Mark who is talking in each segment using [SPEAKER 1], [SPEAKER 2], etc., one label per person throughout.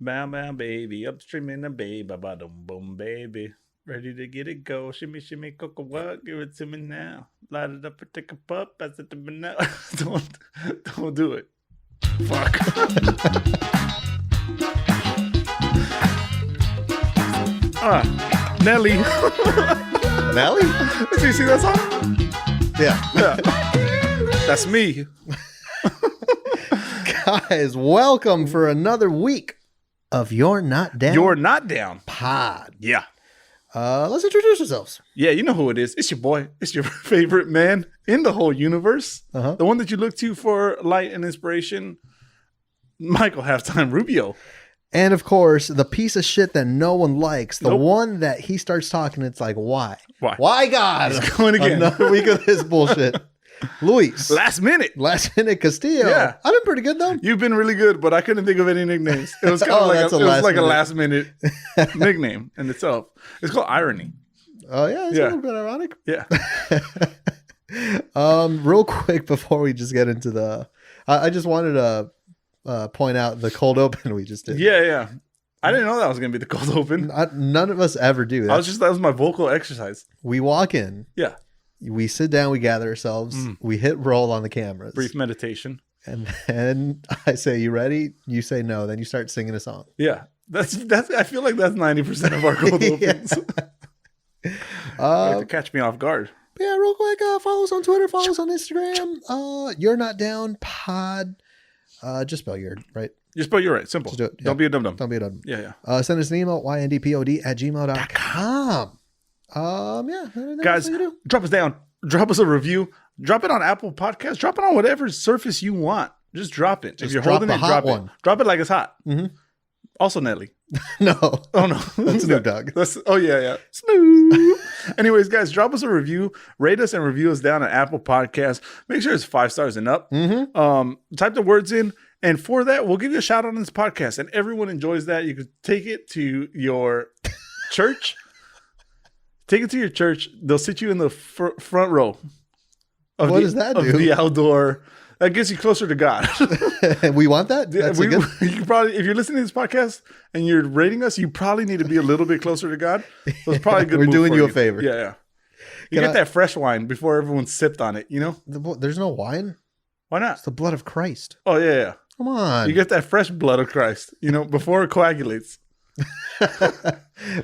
[SPEAKER 1] Bow, bow, baby. Upstream in the bay. Ba, ba, dum, boom, baby. Ready to get it go. Shimmy, shimmy, cocoa, what? Give it to me now. Light it up and take a puff. Pass it to me now. Don't do it. Fuck. Nelly.
[SPEAKER 2] Nelly?
[SPEAKER 1] Did you see that song?
[SPEAKER 2] Yeah.
[SPEAKER 1] That's me.
[SPEAKER 2] Guys, welcome for another week of You're Not Down.
[SPEAKER 1] You're Not Down
[SPEAKER 2] Pod.
[SPEAKER 1] Yeah.
[SPEAKER 2] Let's introduce ourselves.
[SPEAKER 1] Yeah, you know who it is. It's your boy. It's your favorite man in the whole universe.
[SPEAKER 2] Uh-huh.
[SPEAKER 1] The one that you look to for light and inspiration. Michael Halftime Rubio.
[SPEAKER 2] And of course, the piece of shit that no one likes. The
[SPEAKER 1] Nope.
[SPEAKER 2] one that he starts talking, it's like, why?
[SPEAKER 1] Why?
[SPEAKER 2] Why, God?
[SPEAKER 1] It's going again.
[SPEAKER 2] Another week of this bullshit. Luis.
[SPEAKER 1] Last minute.
[SPEAKER 2] Last minute Castillo.
[SPEAKER 1] Yeah.
[SPEAKER 2] I've been pretty good, though.
[SPEAKER 1] You've been really good, but I couldn't think of any nicknames. It was kind of like a last minute nickname in itself. It's called irony.
[SPEAKER 2] Oh, yeah. It's
[SPEAKER 1] Yeah.
[SPEAKER 2] a little bit ironic.
[SPEAKER 1] Yeah.
[SPEAKER 2] Real quick before we just get into the... I just wanted to point out the cold open we just did.
[SPEAKER 1] Yeah. I didn't know that was going to be the cold open.
[SPEAKER 2] None of us ever do that.
[SPEAKER 1] That was my vocal exercise.
[SPEAKER 2] We walk in.
[SPEAKER 1] Yeah.
[SPEAKER 2] We sit down. We gather ourselves. We hit roll on the cameras.
[SPEAKER 1] Brief meditation.
[SPEAKER 2] And then I say, "You ready?" You say no. Then you start singing a song.
[SPEAKER 1] Yeah. That's. I feel like that's 90% of our cold opens. You have to catch me off guard.
[SPEAKER 2] Yeah, real quick, follow us on Twitter, follow us on Instagram. You're Not Down Pod. Just spell your right.
[SPEAKER 1] You spell you're right. Simple.
[SPEAKER 2] Just do it.
[SPEAKER 1] Don't be a dum-dum.
[SPEAKER 2] Don't be a dumb.
[SPEAKER 1] Yeah.
[SPEAKER 2] Send us an email, yndpod@gmail.com. Yeah.
[SPEAKER 1] Guys, drop us down. Drop us a review. Drop it on Apple Podcasts. Drop it on whatever surface you want. Just drop it. If you're
[SPEAKER 2] drop
[SPEAKER 1] holding
[SPEAKER 2] the
[SPEAKER 1] it,
[SPEAKER 2] hot
[SPEAKER 1] drop
[SPEAKER 2] one.
[SPEAKER 1] it. Drop it like it's hot.
[SPEAKER 2] Mm-hmm.
[SPEAKER 1] Also Nelly.
[SPEAKER 2] No.
[SPEAKER 1] Oh, no.
[SPEAKER 2] That's Snoop Dogg.
[SPEAKER 1] Yeah. Snoop. Anyways, guys, drop us a review. Rate us and review us down on Apple Podcasts. Make sure it's 5 stars and up.
[SPEAKER 2] Mm-hmm.
[SPEAKER 1] Type the words in. And for that, we'll give you a shout out on this podcast. And everyone enjoys that. You can take it to your church. Take it to your church. They'll sit you in the front row.
[SPEAKER 2] What does that do?
[SPEAKER 1] Of the outdoor. That gets you closer to God.
[SPEAKER 2] We want that? That's
[SPEAKER 1] You probably, if you're listening to this podcast and you're rating us, you probably need to be a little bit closer to God. So it's probably a good
[SPEAKER 2] We're
[SPEAKER 1] move
[SPEAKER 2] doing
[SPEAKER 1] for
[SPEAKER 2] you a favor.
[SPEAKER 1] Yeah. You get that fresh wine before everyone sipped on it, you know?
[SPEAKER 2] There's no wine.
[SPEAKER 1] Why not?
[SPEAKER 2] It's the blood of Christ.
[SPEAKER 1] Oh, yeah.
[SPEAKER 2] Come on.
[SPEAKER 1] You get that fresh blood of Christ, you know, before it coagulates.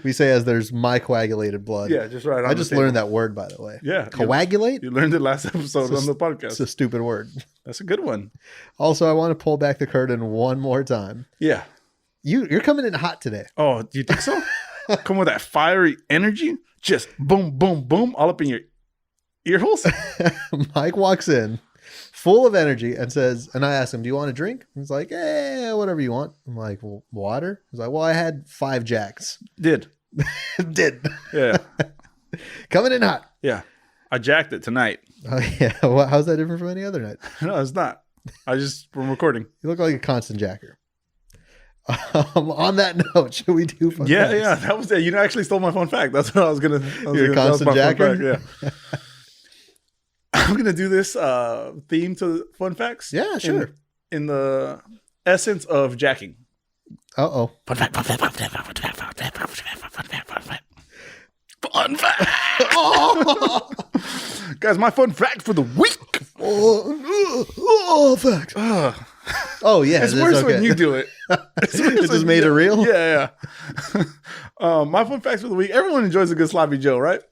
[SPEAKER 2] We say as there's my coagulated blood.
[SPEAKER 1] Yeah, just right on
[SPEAKER 2] I just learned that word, by the way.
[SPEAKER 1] Yeah.
[SPEAKER 2] Coagulate?
[SPEAKER 1] You learned it last episode on the podcast.
[SPEAKER 2] It's a stupid word.
[SPEAKER 1] That's a good one.
[SPEAKER 2] Also, I want to pull back the curtain one more time.
[SPEAKER 1] Yeah.
[SPEAKER 2] You're coming in hot today.
[SPEAKER 1] Oh, do you think so? Come with that fiery energy. Just boom, boom, boom, all up in your ear holes.
[SPEAKER 2] Mike walks in full of energy and says, and I asked him, "Do you want a drink?" He's like, whatever you want. I'm like, "Well, water?" He's like, "Well, I had 5 Jacks."
[SPEAKER 1] Did. Yeah.
[SPEAKER 2] Coming in hot.
[SPEAKER 1] Yeah. I jacked it tonight.
[SPEAKER 2] Oh, yeah. Well, how's that different from any other night?
[SPEAKER 1] No, it's not. From recording.
[SPEAKER 2] You look like a constant jacker. On that note, should we do fun facts?
[SPEAKER 1] Yeah. That was it. You actually stole my fun fact. That's what I was going to.
[SPEAKER 2] You're a constant jacker?
[SPEAKER 1] Yeah. I'm going to do this theme to fun facts.
[SPEAKER 2] Yeah, sure.
[SPEAKER 1] In the essence of jacking.
[SPEAKER 2] Uh-oh.
[SPEAKER 1] Fun fact. Oh. Guys, my fun fact for the week.
[SPEAKER 2] Facts. Oh, yeah.
[SPEAKER 1] It's worse when you do it.
[SPEAKER 2] It just made it real?
[SPEAKER 1] Yeah. My fun facts for the week. Everyone enjoys a good sloppy Joe, right?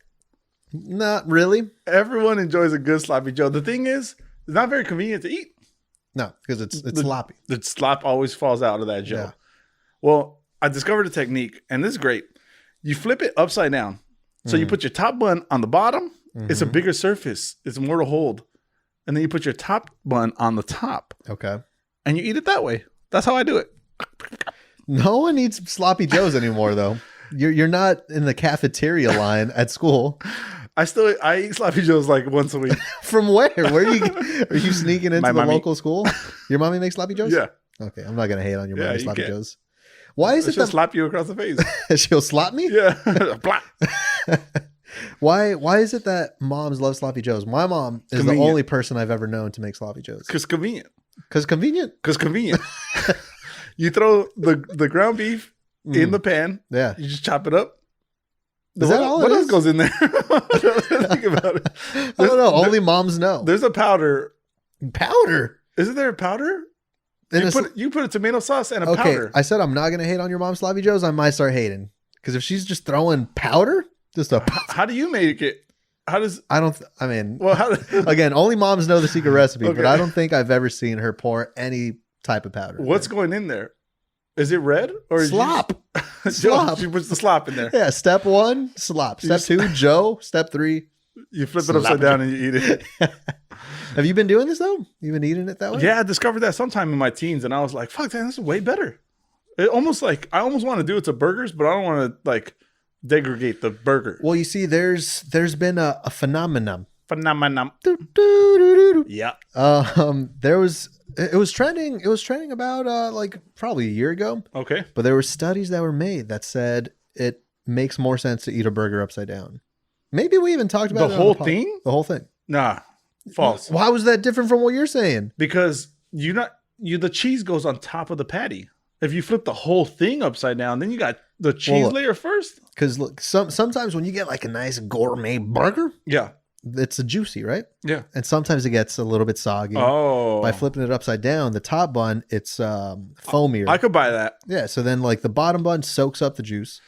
[SPEAKER 2] Not really.
[SPEAKER 1] Everyone enjoys a good sloppy Joe. The thing is, it's not very convenient to eat.
[SPEAKER 2] No, because it's sloppy.
[SPEAKER 1] The slop always falls out of that Joe.
[SPEAKER 2] Yeah.
[SPEAKER 1] Well, I discovered a technique, and this is great. You flip it upside down. So you put your top bun on the bottom. It's a bigger surface. It's more to hold. And then you put your top bun on the top.
[SPEAKER 2] Okay.
[SPEAKER 1] And you eat it that way. That's how I do it.
[SPEAKER 2] No one eats sloppy joes anymore, though. You're not in the cafeteria line at school.
[SPEAKER 1] I eat sloppy joes like once a week.
[SPEAKER 2] From where? Where are you sneaking into the local school? Your mommy makes sloppy joes?
[SPEAKER 1] Yeah.
[SPEAKER 2] Okay, I'm not gonna hate on your mommy sloppy
[SPEAKER 1] can.
[SPEAKER 2] joes. Why is it
[SPEAKER 1] She'll slap you across the face?
[SPEAKER 2] She'll slap me?
[SPEAKER 1] Yeah.
[SPEAKER 2] Why is it that moms love sloppy joes? My mom is the only person I've ever known to make sloppy joes.
[SPEAKER 1] Because convenient.
[SPEAKER 2] Because convenient.
[SPEAKER 1] Because convenient. You throw the ground beef in the pan.
[SPEAKER 2] Yeah.
[SPEAKER 1] You just chop it up.
[SPEAKER 2] Is that all?
[SPEAKER 1] What
[SPEAKER 2] it
[SPEAKER 1] else
[SPEAKER 2] is?
[SPEAKER 1] goes in there? Think about it.
[SPEAKER 2] I don't know. Only moms know.
[SPEAKER 1] There's a powder.
[SPEAKER 2] Powder.
[SPEAKER 1] Isn't there a powder?
[SPEAKER 2] And
[SPEAKER 1] You put a tomato sauce and a
[SPEAKER 2] okay,
[SPEAKER 1] powder.
[SPEAKER 2] I said I'm not gonna hate on your mom, Sloppy Joes. I might start hating because if she's just throwing powder, just a.
[SPEAKER 1] How do you make it? How does?
[SPEAKER 2] I don't. I mean,
[SPEAKER 1] Well, how?
[SPEAKER 2] again, only moms know the secret recipe,
[SPEAKER 1] Okay.
[SPEAKER 2] but I don't think I've ever seen her pour any type of powder.
[SPEAKER 1] What's going in there? Is it red or
[SPEAKER 2] slop?
[SPEAKER 1] Slop. She puts the slop in there.
[SPEAKER 2] Yeah. Step 1, slop. Step 2, Joe. Step 3.
[SPEAKER 1] You flip it upside down and you eat it.
[SPEAKER 2] Have you been doing this though? You been eating it that way?
[SPEAKER 1] Yeah, I discovered that sometime in my teens, and I was like, "Fuck, man, this is way better." It almost like I almost want to do it to burgers, but I don't want to like degrade the burger.
[SPEAKER 2] Well, you see, there's been a phenomenon.
[SPEAKER 1] Phenomenon.
[SPEAKER 2] Doo-doo-doo-doo-doo.
[SPEAKER 1] Yeah.
[SPEAKER 2] There was it was trending. It was trending about like probably a year ago.
[SPEAKER 1] Okay.
[SPEAKER 2] But there were studies that were made that said it makes more sense to eat a burger upside down. Maybe we even talked about
[SPEAKER 1] The
[SPEAKER 2] it
[SPEAKER 1] whole
[SPEAKER 2] on pod.
[SPEAKER 1] thing?
[SPEAKER 2] The whole thing.
[SPEAKER 1] Nah. False.
[SPEAKER 2] Why was that different from what you're saying?
[SPEAKER 1] Because the cheese goes on top of the patty. If you flip the whole thing upside down, then you got the cheese
[SPEAKER 2] look.
[SPEAKER 1] layer first.
[SPEAKER 2] Because look, sometimes when you get like a nice gourmet burger,
[SPEAKER 1] Yeah.
[SPEAKER 2] it's a juicy, right?
[SPEAKER 1] Yeah.
[SPEAKER 2] And sometimes it gets a little bit soggy.
[SPEAKER 1] Oh.
[SPEAKER 2] By flipping it upside down, the top bun, it's foamier.
[SPEAKER 1] I could buy that.
[SPEAKER 2] Yeah, so then like the bottom bun soaks up the juice.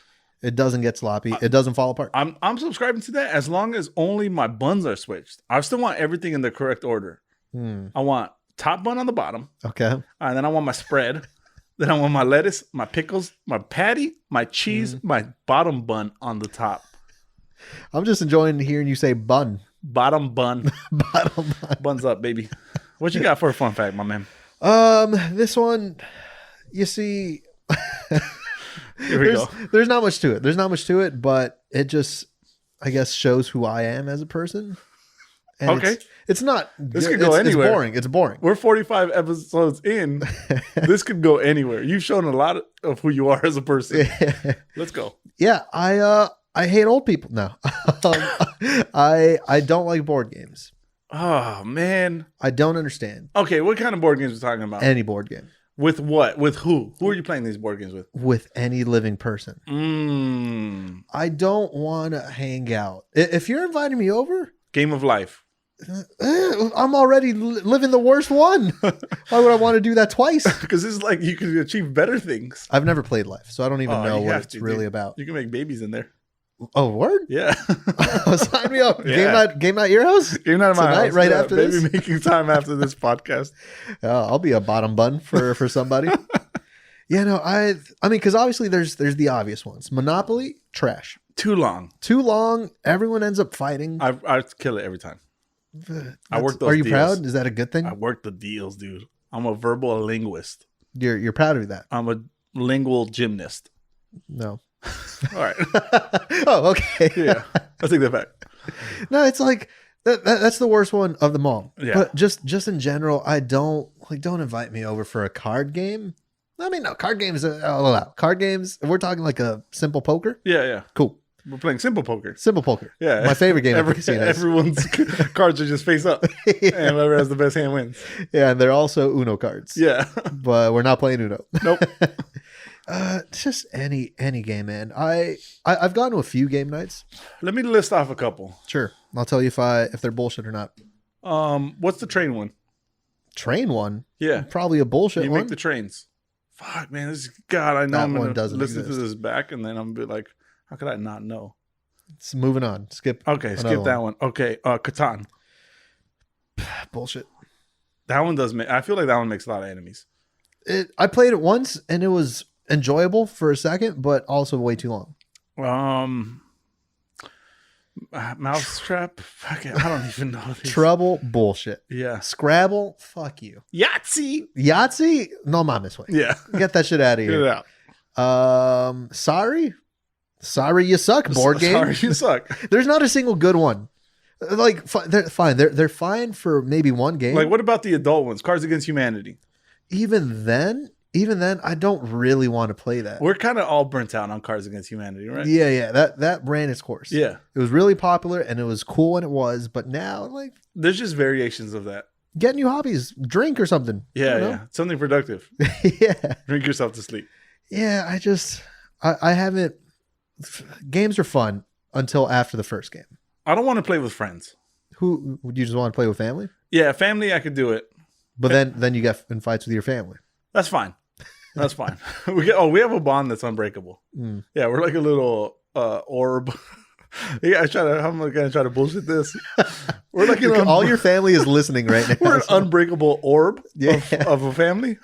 [SPEAKER 2] It doesn't get sloppy. It doesn't fall apart.
[SPEAKER 1] I'm subscribing to that as long as only my buns are switched. I still want everything in the correct order. I want top bun on the bottom.
[SPEAKER 2] Okay.
[SPEAKER 1] And then I want my spread. Then I want my lettuce, my pickles, my patty, my cheese, my bottom bun on the top.
[SPEAKER 2] I'm just enjoying hearing you say bun.
[SPEAKER 1] Bottom bun.
[SPEAKER 2] Bottom bun.
[SPEAKER 1] Buns up, baby. What you got for a fun fact, my man?
[SPEAKER 2] This one, you see,
[SPEAKER 1] Here we go.
[SPEAKER 2] there's not much to it. There's not much to it, but it just, I guess, shows who I am as a person. And
[SPEAKER 1] Okay.
[SPEAKER 2] It's not.
[SPEAKER 1] This could go anywhere.
[SPEAKER 2] It's boring. It's boring.
[SPEAKER 1] We're 45 episodes in. This could go anywhere. You've shown a lot of who you are as a person. Let's go.
[SPEAKER 2] Yeah, I hate old people. No, I don't like board games.
[SPEAKER 1] Oh, man.
[SPEAKER 2] I don't understand
[SPEAKER 1] Okay, what kind of board games are we talking about?
[SPEAKER 2] any board game
[SPEAKER 1] With what? With who? Who are you playing these board games with?
[SPEAKER 2] any living person. I don't want to hang out. If you're inviting me over,
[SPEAKER 1] Game of life.
[SPEAKER 2] I'm already living the worst one. Why would I want to do that twice?
[SPEAKER 1] Because it's like you can achieve better things.
[SPEAKER 2] I've never played Life, so I don't even know
[SPEAKER 1] you
[SPEAKER 2] what
[SPEAKER 1] have
[SPEAKER 2] it's
[SPEAKER 1] to,
[SPEAKER 2] really
[SPEAKER 1] dude.
[SPEAKER 2] about.
[SPEAKER 1] You can make babies in there.
[SPEAKER 2] Oh, word?
[SPEAKER 1] Yeah.
[SPEAKER 2] Sign me up.
[SPEAKER 1] Yeah.
[SPEAKER 2] Game night, your house?
[SPEAKER 1] You're not in my
[SPEAKER 2] Tonight,
[SPEAKER 1] house.
[SPEAKER 2] right
[SPEAKER 1] Yeah,
[SPEAKER 2] after
[SPEAKER 1] maybe
[SPEAKER 2] this?
[SPEAKER 1] making time after this podcast.
[SPEAKER 2] I'll be a bottom bun for somebody. Yeah, no, I mean, because obviously there's the obvious ones. Monopoly, trash.
[SPEAKER 1] Too long.
[SPEAKER 2] Too long. Everyone ends up fighting.
[SPEAKER 1] I kill it every time. I work those
[SPEAKER 2] Are you
[SPEAKER 1] deals.
[SPEAKER 2] proud? Is that a good thing?
[SPEAKER 1] I work the deals, dude. I'm a verbal linguist.
[SPEAKER 2] You're proud of that?
[SPEAKER 1] I'm a lingual gymnast.
[SPEAKER 2] No.
[SPEAKER 1] All right.
[SPEAKER 2] Oh, okay.
[SPEAKER 1] Yeah. I take that back.
[SPEAKER 2] No, it's like that's the worst one of them all.
[SPEAKER 1] Yeah.
[SPEAKER 2] But just in general, I don't invite me over for a card game. I mean, no, card games are all allowed. Card games, if we're talking like a simple poker,
[SPEAKER 1] Yeah.
[SPEAKER 2] cool.
[SPEAKER 1] We're playing simple poker.
[SPEAKER 2] Simple poker.
[SPEAKER 1] Yeah.
[SPEAKER 2] My favorite game at the casinos.
[SPEAKER 1] Everyone's cards are just face up. And whoever has the best hand wins.
[SPEAKER 2] Yeah, and they're also Uno cards.
[SPEAKER 1] Yeah.
[SPEAKER 2] But we're not playing Uno.
[SPEAKER 1] Nope.
[SPEAKER 2] Just any game, man. I've gone to a few game nights.
[SPEAKER 1] Let me list off a couple.
[SPEAKER 2] Sure. I'll tell you if they're bullshit or not.
[SPEAKER 1] What's the train one?
[SPEAKER 2] Train one?
[SPEAKER 1] Yeah.
[SPEAKER 2] Probably a bullshit
[SPEAKER 1] You
[SPEAKER 2] one.
[SPEAKER 1] make the trains. Fuck, man. This is, God, I know
[SPEAKER 2] That
[SPEAKER 1] I'm
[SPEAKER 2] one
[SPEAKER 1] going to
[SPEAKER 2] doesn't
[SPEAKER 1] listen
[SPEAKER 2] exist.
[SPEAKER 1] to this back and then I'm going to be like, how could I not know?
[SPEAKER 2] It's moving on. Skip.
[SPEAKER 1] Okay,
[SPEAKER 2] another
[SPEAKER 1] skip that one. Okay, Catan.
[SPEAKER 2] Bullshit.
[SPEAKER 1] That one does make, I feel like that one makes a lot of enemies.
[SPEAKER 2] I played it once and it was enjoyable for a second, but also way too long.
[SPEAKER 1] Mousetrap? Fuck it, I don't even know. These.
[SPEAKER 2] Trouble, bullshit.
[SPEAKER 1] Yeah.
[SPEAKER 2] Scrabble, fuck you.
[SPEAKER 1] Yahtzee.
[SPEAKER 2] Yahtzee, no mames way.
[SPEAKER 1] Yeah.
[SPEAKER 2] Get that shit out of
[SPEAKER 1] Get it
[SPEAKER 2] here.
[SPEAKER 1] out.
[SPEAKER 2] Sorry you suck. Board game.
[SPEAKER 1] Sorry, you suck.
[SPEAKER 2] There's not a single good one. Like they're fine. They're fine for maybe one game.
[SPEAKER 1] Like, what about the adult ones? Cards Against Humanity.
[SPEAKER 2] Even then, I don't really want to play that.
[SPEAKER 1] We're kind of all burnt out on Cards Against Humanity, right?
[SPEAKER 2] Yeah. That ran its course.
[SPEAKER 1] Yeah.
[SPEAKER 2] It was really popular and it was cool when it was, but now like
[SPEAKER 1] There's just variations of that.
[SPEAKER 2] Get new hobbies. Drink or something. I
[SPEAKER 1] Yeah,
[SPEAKER 2] don't know.
[SPEAKER 1] yeah. Something productive.
[SPEAKER 2] Yeah.
[SPEAKER 1] Drink yourself to sleep.
[SPEAKER 2] Yeah, I haven't. Games are fun until after the first game.
[SPEAKER 1] I don't want to play with friends.
[SPEAKER 2] Who would you just want to play with family?
[SPEAKER 1] Yeah, family, I could do it.
[SPEAKER 2] But then you get in fights with your family.
[SPEAKER 1] That's fine. That's fine. We have a bond that's unbreakable.
[SPEAKER 2] Mm.
[SPEAKER 1] Yeah, we're like a little orb. Yeah, how am I gonna try to bullshit this? We're like
[SPEAKER 2] All your family is listening right now.
[SPEAKER 1] We're an
[SPEAKER 2] so-
[SPEAKER 1] unbreakable orb
[SPEAKER 2] Yeah.
[SPEAKER 1] of a family.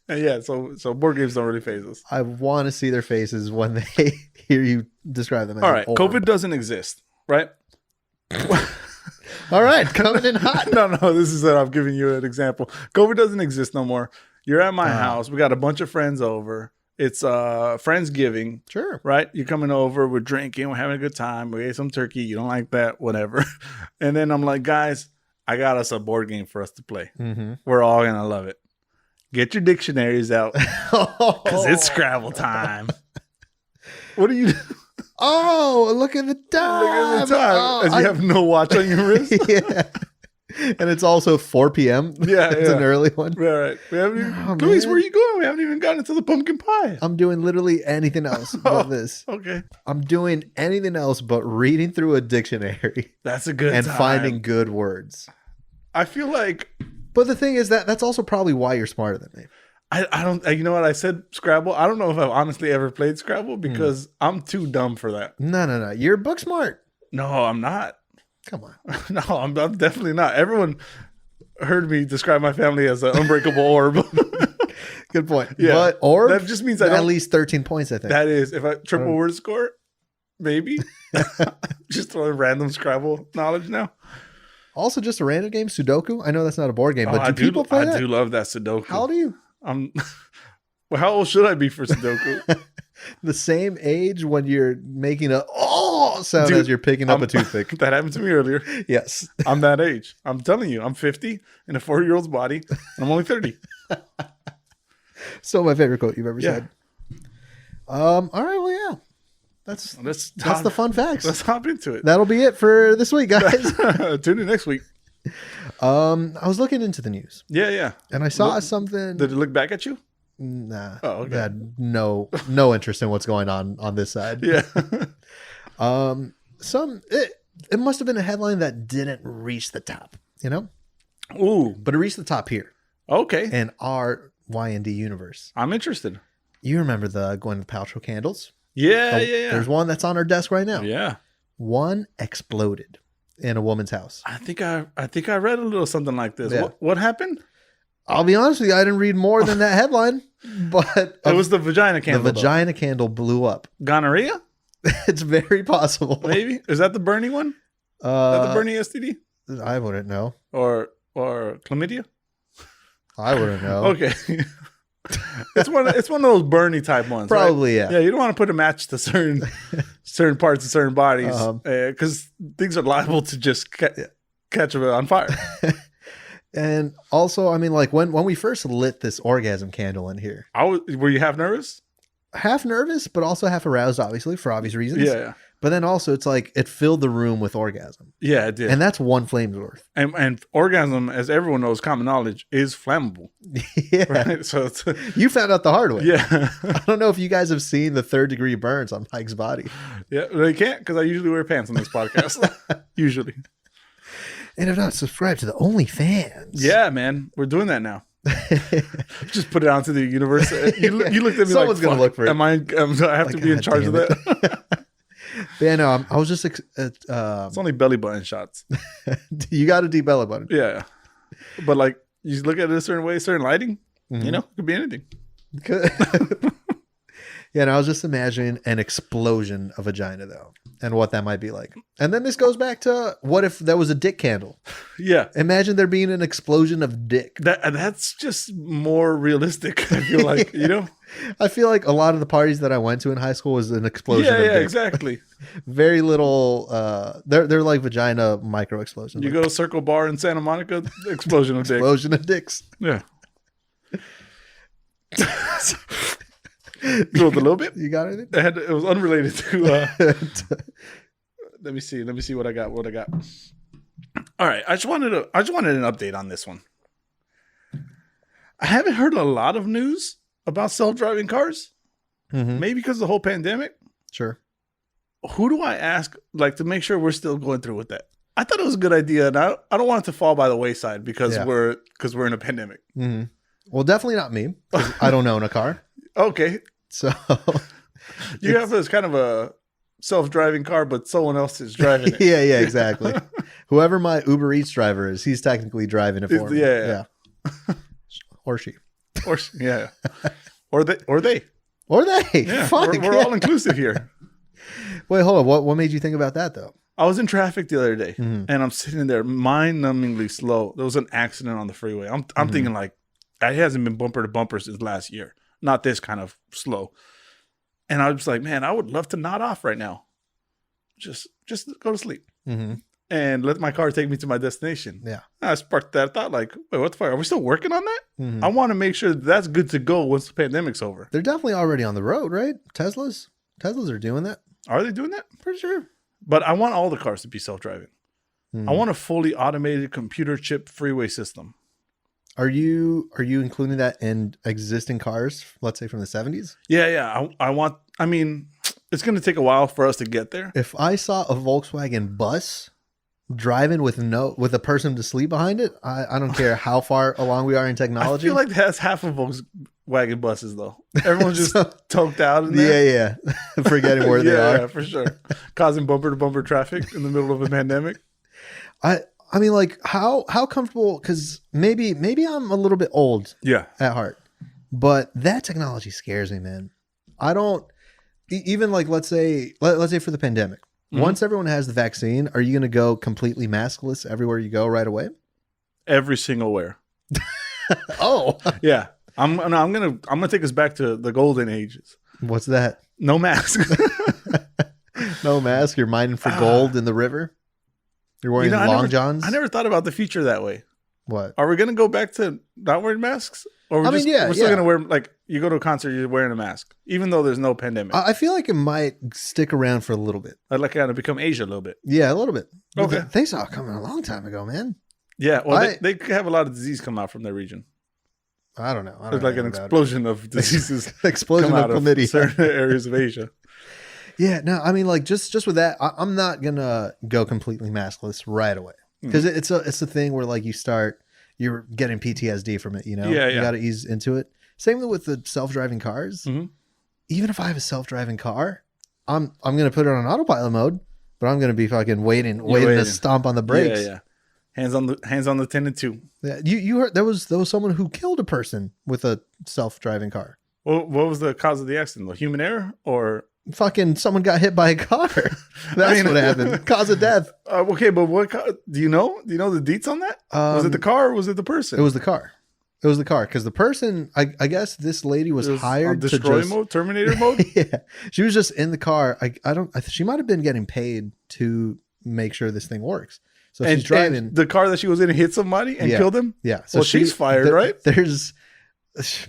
[SPEAKER 1] And yeah, so board games don't really phase us.
[SPEAKER 2] I want to see their faces when they hear you describe them as
[SPEAKER 1] All
[SPEAKER 2] an
[SPEAKER 1] right,
[SPEAKER 2] orb.
[SPEAKER 1] COVID doesn't exist, right?
[SPEAKER 2] All right, coming in hot.
[SPEAKER 1] No, this is I'm giving you an example. COVID doesn't exist no more. You're at my house. We got a bunch of friends over. It's Friendsgiving,
[SPEAKER 2] Sure.
[SPEAKER 1] right? You're coming over. We're drinking. We're having a good time. We ate some turkey. You don't like that, whatever. And then I'm like, guys, I got us a board game for us to play.
[SPEAKER 2] Mm-hmm.
[SPEAKER 1] We're all gonna love it. Get your dictionaries out because it's Scrabble time. What do you do?
[SPEAKER 2] Oh, look at the time.
[SPEAKER 1] Look at the time.
[SPEAKER 2] Oh,
[SPEAKER 1] As you have no watch on your wrist.
[SPEAKER 2] Yeah. And it's also 4 p.m.
[SPEAKER 1] Yeah,
[SPEAKER 2] It's
[SPEAKER 1] yeah.
[SPEAKER 2] an early one.
[SPEAKER 1] All right. We haven't even,
[SPEAKER 2] Oh,
[SPEAKER 1] Luis,
[SPEAKER 2] man.
[SPEAKER 1] where are you going? We haven't even gotten to the pumpkin pie.
[SPEAKER 2] I'm doing literally anything else but this.
[SPEAKER 1] Okay.
[SPEAKER 2] I'm doing anything else but reading through a dictionary
[SPEAKER 1] That's a good
[SPEAKER 2] and
[SPEAKER 1] time.
[SPEAKER 2] finding good words.
[SPEAKER 1] I feel like
[SPEAKER 2] But the thing is that's also probably why you're smarter than me.
[SPEAKER 1] I don't, you know what? I said Scrabble. I don't know if I've honestly ever played Scrabble because I'm too dumb for that.
[SPEAKER 2] No. You're book smart.
[SPEAKER 1] No, I'm not.
[SPEAKER 2] Come on.
[SPEAKER 1] No, I'm definitely not. Everyone heard me describe my family as an unbreakable orb.
[SPEAKER 2] Good point.
[SPEAKER 1] Yeah.
[SPEAKER 2] But or
[SPEAKER 1] That just means I
[SPEAKER 2] at
[SPEAKER 1] don't.
[SPEAKER 2] least 13 points, I think.
[SPEAKER 1] That is, if I triple
[SPEAKER 2] Oh.
[SPEAKER 1] word score, maybe. Just throwing random Scrabble knowledge now.
[SPEAKER 2] Also, just a random game, Sudoku. I know that's not a board game, but
[SPEAKER 1] I
[SPEAKER 2] do people play that?
[SPEAKER 1] do love that Sudoku.
[SPEAKER 2] How old are you?
[SPEAKER 1] I'm. Well, how old should I be for Sudoku?
[SPEAKER 2] The same age when you're making a sound
[SPEAKER 1] Dude,
[SPEAKER 2] as you're picking up
[SPEAKER 1] I'm-
[SPEAKER 2] a toothpick.
[SPEAKER 1] That happened to me earlier.
[SPEAKER 2] Yes.
[SPEAKER 1] I'm that age. I'm telling you, I'm 50 in a 4-year-old's body. And I'm only 30.
[SPEAKER 2] Still my favorite quote you've ever
[SPEAKER 1] Yeah.
[SPEAKER 2] said. All right, well, yeah. That's the fun facts.
[SPEAKER 1] Let's hop into it.
[SPEAKER 2] That'll be it for this week, guys.
[SPEAKER 1] Tune in next week.
[SPEAKER 2] I was looking into the news
[SPEAKER 1] Yeah.
[SPEAKER 2] and I saw
[SPEAKER 1] Look-
[SPEAKER 2] something.
[SPEAKER 1] Did it look back at you?
[SPEAKER 2] Nah.
[SPEAKER 1] Oh, okay.
[SPEAKER 2] I had no interest in what's going on this side.
[SPEAKER 1] Yeah.
[SPEAKER 2] It must have been a headline that didn't reach the top,
[SPEAKER 1] Ooh.
[SPEAKER 2] but it reached the top here
[SPEAKER 1] Okay.
[SPEAKER 2] in our Y&D universe.
[SPEAKER 1] I'm interested.
[SPEAKER 2] You remember the Gwyneth Paltrow candles?
[SPEAKER 1] Yeah.
[SPEAKER 2] There's one that's on our desk right now.
[SPEAKER 1] Yeah.
[SPEAKER 2] One exploded in a woman's house.
[SPEAKER 1] I think I read a little something like this.
[SPEAKER 2] Yeah.
[SPEAKER 1] What happened?
[SPEAKER 2] I'll be honest with you, I didn't read more than that headline, but
[SPEAKER 1] It was the vagina
[SPEAKER 2] the
[SPEAKER 1] candle. though.
[SPEAKER 2] vagina candle blew up.
[SPEAKER 1] Gonorrhea?
[SPEAKER 2] It's very possible.
[SPEAKER 1] Maybe. Is that the Bernie one? Is that the Bernie STD?
[SPEAKER 2] I wouldn't know.
[SPEAKER 1] Or chlamydia?
[SPEAKER 2] I wouldn't know.
[SPEAKER 1] Okay. It's one of those Bernie type ones. right?
[SPEAKER 2] Probably, yeah.
[SPEAKER 1] Yeah, you don't want to put a match to certain parts of certain bodies
[SPEAKER 2] Uh-huh.
[SPEAKER 1] because things are liable to just catch it on fire.
[SPEAKER 2] And also, I mean, like when we first lit this orgasm candle in here,
[SPEAKER 1] Were you half nervous?
[SPEAKER 2] half nervous, but also half aroused, obviously, for obvious reasons.
[SPEAKER 1] Yeah.
[SPEAKER 2] But then also, it's like it filled the room with orgasm.
[SPEAKER 1] Yeah, it did.
[SPEAKER 2] And that's one flame's worth.
[SPEAKER 1] And orgasm, as everyone knows, common knowledge, is flammable.
[SPEAKER 2] Yeah.
[SPEAKER 1] Right? So it's
[SPEAKER 2] You found out the hard way.
[SPEAKER 1] yeah.
[SPEAKER 2] I don't know if you guys have seen the 3rd-degree burns on Mike's body.
[SPEAKER 1] Yeah, they can't because I usually wear pants on this podcast. Usually.
[SPEAKER 2] And if not, subscribe to the OnlyFans.
[SPEAKER 1] Yeah, man. We're doing that now. Just put it out to the universe. You looked at me
[SPEAKER 2] Someone's
[SPEAKER 1] like,
[SPEAKER 2] gonna
[SPEAKER 1] "Fuck,
[SPEAKER 2] look for it."
[SPEAKER 1] Do I have to
[SPEAKER 2] Like,
[SPEAKER 1] be in
[SPEAKER 2] God
[SPEAKER 1] charge of
[SPEAKER 2] damn it.
[SPEAKER 1] that?
[SPEAKER 2] But yeah, no, I was just,
[SPEAKER 1] It's only belly button shots.
[SPEAKER 2] you got a deep belly button.
[SPEAKER 1] Yeah. But like, you look at it a certain way, certain lighting,
[SPEAKER 2] Mhm.
[SPEAKER 1] it could be anything.
[SPEAKER 2] Yeah, and I was just imagining an explosion of vagina, though, and what that might be like. And then this goes back to what if there was a dick candle?
[SPEAKER 1] Yeah.
[SPEAKER 2] Imagine there being an explosion of dick.
[SPEAKER 1] That's just more realistic, I feel like,
[SPEAKER 2] I feel like a lot of the parties that I went to in high school was an explosion of
[SPEAKER 1] Yeah,
[SPEAKER 2] dick.
[SPEAKER 1] exactly.
[SPEAKER 2] Very little, they're like vagina micro explosions.
[SPEAKER 1] You go to Circle Bar in Santa Monica, explosion of dick.
[SPEAKER 2] Explosion of dicks.
[SPEAKER 1] Yeah. Drilled a little bit.
[SPEAKER 2] You got anything?
[SPEAKER 1] It was unrelated to let me see what I got. All right, I just wanted an update on this one. I haven't heard a lot of news about self-driving cars. Maybe because of the whole pandemic.
[SPEAKER 2] Sure.
[SPEAKER 1] Who do I ask, like, to make sure we're still going through with that? I thought it was a good idea, and I don't want it to fall by the wayside because we're in a pandemic.
[SPEAKER 2] Well, definitely not me. 'Cause I don't own a car.
[SPEAKER 1] Okay,
[SPEAKER 2] So
[SPEAKER 1] you have this kind of a self-driving car, but someone else is driving it.
[SPEAKER 2] yeah, exactly. Whoever my Uber Eats driver is, he's technically driving it for me.
[SPEAKER 1] Yeah.
[SPEAKER 2] Or she.
[SPEAKER 1] Or yeah, or they.
[SPEAKER 2] Or they.
[SPEAKER 1] Yeah,
[SPEAKER 2] Fuck.
[SPEAKER 1] we're all inclusive here.
[SPEAKER 2] Wait, hold on. What made you think about that though?
[SPEAKER 1] I was in traffic the other day, and I'm sitting there, mind-numbingly slow. There was an accident on the freeway. I'm thinking like, it hasn't been bumper to bumper since last year. Not this kind of slow. And I was like, man, I would love to nod off right now. Just go to sleep and let my car take me to my destination.
[SPEAKER 2] Yeah.
[SPEAKER 1] I sparked that thought, like, wait, what the fuck? Are we still working on that? I want to make sure that's good to go once the pandemic's over.
[SPEAKER 2] They're definitely already on the road, right? Teslas are doing that.
[SPEAKER 1] Are they doing that?
[SPEAKER 2] For sure.
[SPEAKER 1] But I want all the cars to be self-driving. I want a fully automated computer chip freeway system.
[SPEAKER 2] Are you including that in existing cars, let's say from the 70s?
[SPEAKER 1] Yeah. I mean, it's going to take a while for us to get there.
[SPEAKER 2] If I saw a Volkswagen bus driving with a person to sleep behind it, I don't care how far along we are in technology.
[SPEAKER 1] I feel like that's half of Volkswagen buses, though. Everyone's just toked out in there.
[SPEAKER 2] Yeah. Forgetting where they are.
[SPEAKER 1] Yeah, for sure. Causing bumper-to-bumper traffic in the middle of a pandemic.
[SPEAKER 2] I mean, like, how comfortable, because maybe I'm a little bit old at heart, but that technology scares me, man. I don't, even like, let's say for the pandemic, once everyone has the vaccine, are you going to go completely maskless everywhere you go right away?
[SPEAKER 1] Every single where.
[SPEAKER 2] Oh.
[SPEAKER 1] Yeah. I'm gonna take us back to the golden ages.
[SPEAKER 2] What's that?
[SPEAKER 1] No mask.
[SPEAKER 2] No mask. You're mining for gold in the river. You're wearing long johns.
[SPEAKER 1] I never thought about the future that way.
[SPEAKER 2] What?
[SPEAKER 1] Are we gonna go back to not wearing masks? Or we're still gonna wear, like, you go to a concert, you're wearing a mask, even though there's no pandemic.
[SPEAKER 2] I feel like it might stick around for a little bit.
[SPEAKER 1] I'd like kind of become Asia a little bit.
[SPEAKER 2] Yeah, a little bit.
[SPEAKER 1] Okay.
[SPEAKER 2] They saw it coming a long time ago, man.
[SPEAKER 1] Yeah, well, they have a lot of disease come out from their region.
[SPEAKER 2] I don't know.
[SPEAKER 1] There's like an explosion of diseases.
[SPEAKER 2] Explosion of chlamydia.
[SPEAKER 1] Certain areas of Asia.
[SPEAKER 2] Yeah, no, I mean, like, just with that, I'm not gonna go completely maskless right away, because it's a thing where, like, you're getting PTSD from it, you know.
[SPEAKER 1] Yeah.
[SPEAKER 2] You got to ease into it. Same with the self-driving cars. Even if I have a self-driving car, I'm gonna put it on autopilot mode, but I'm gonna be fucking waiting to stomp on the brakes.
[SPEAKER 1] Yeah. Hands on the 10 and 2.
[SPEAKER 2] Yeah, you heard there was someone who killed a person with a self-driving car.
[SPEAKER 1] Well, what was the cause of the accident? Human error or
[SPEAKER 2] fucking someone got hit by a car? That's what happened. Cause of death.
[SPEAKER 1] Okay, but what do you know? Do you know the deets on that? Was it the car or was it the person?
[SPEAKER 2] It was the car. Because the person, I guess this lady was hired
[SPEAKER 1] on destroy
[SPEAKER 2] to
[SPEAKER 1] mode, Terminator mode.
[SPEAKER 2] Yeah, she was just in the car. She might have been getting paid to make sure this thing works. So she's driving.
[SPEAKER 1] And the car that she was in hit somebody and killed him.
[SPEAKER 2] Yeah. So
[SPEAKER 1] well, she's fired, right?
[SPEAKER 2] There's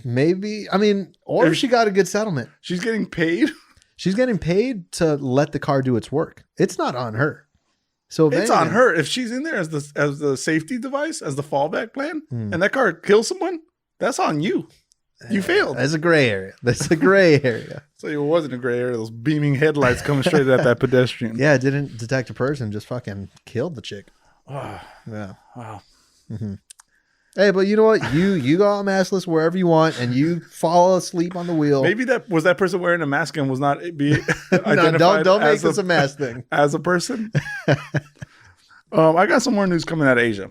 [SPEAKER 2] maybe, I mean, or if she got a good settlement.
[SPEAKER 1] She's getting paid.
[SPEAKER 2] She's getting paid to let the car do its work. It's not on her. So
[SPEAKER 1] it's on her. If she's in there as the safety device, as the fallback plan, and that car kills someone, that's on you. You failed.
[SPEAKER 2] That's a gray area. That's a gray area.
[SPEAKER 1] So it wasn't a gray area. Those beaming headlights coming straight at that pedestrian.
[SPEAKER 2] Yeah, it didn't detect a person. Just fucking killed the chick. Yeah.
[SPEAKER 1] Wow.
[SPEAKER 2] Hey, but you know what? You go out maskless wherever you want, and you fall asleep on the wheel.
[SPEAKER 1] Maybe that person wearing a mask and was not be identified.
[SPEAKER 2] No, don't make this a mask thing.
[SPEAKER 1] As a person. I got some more news coming out of Asia.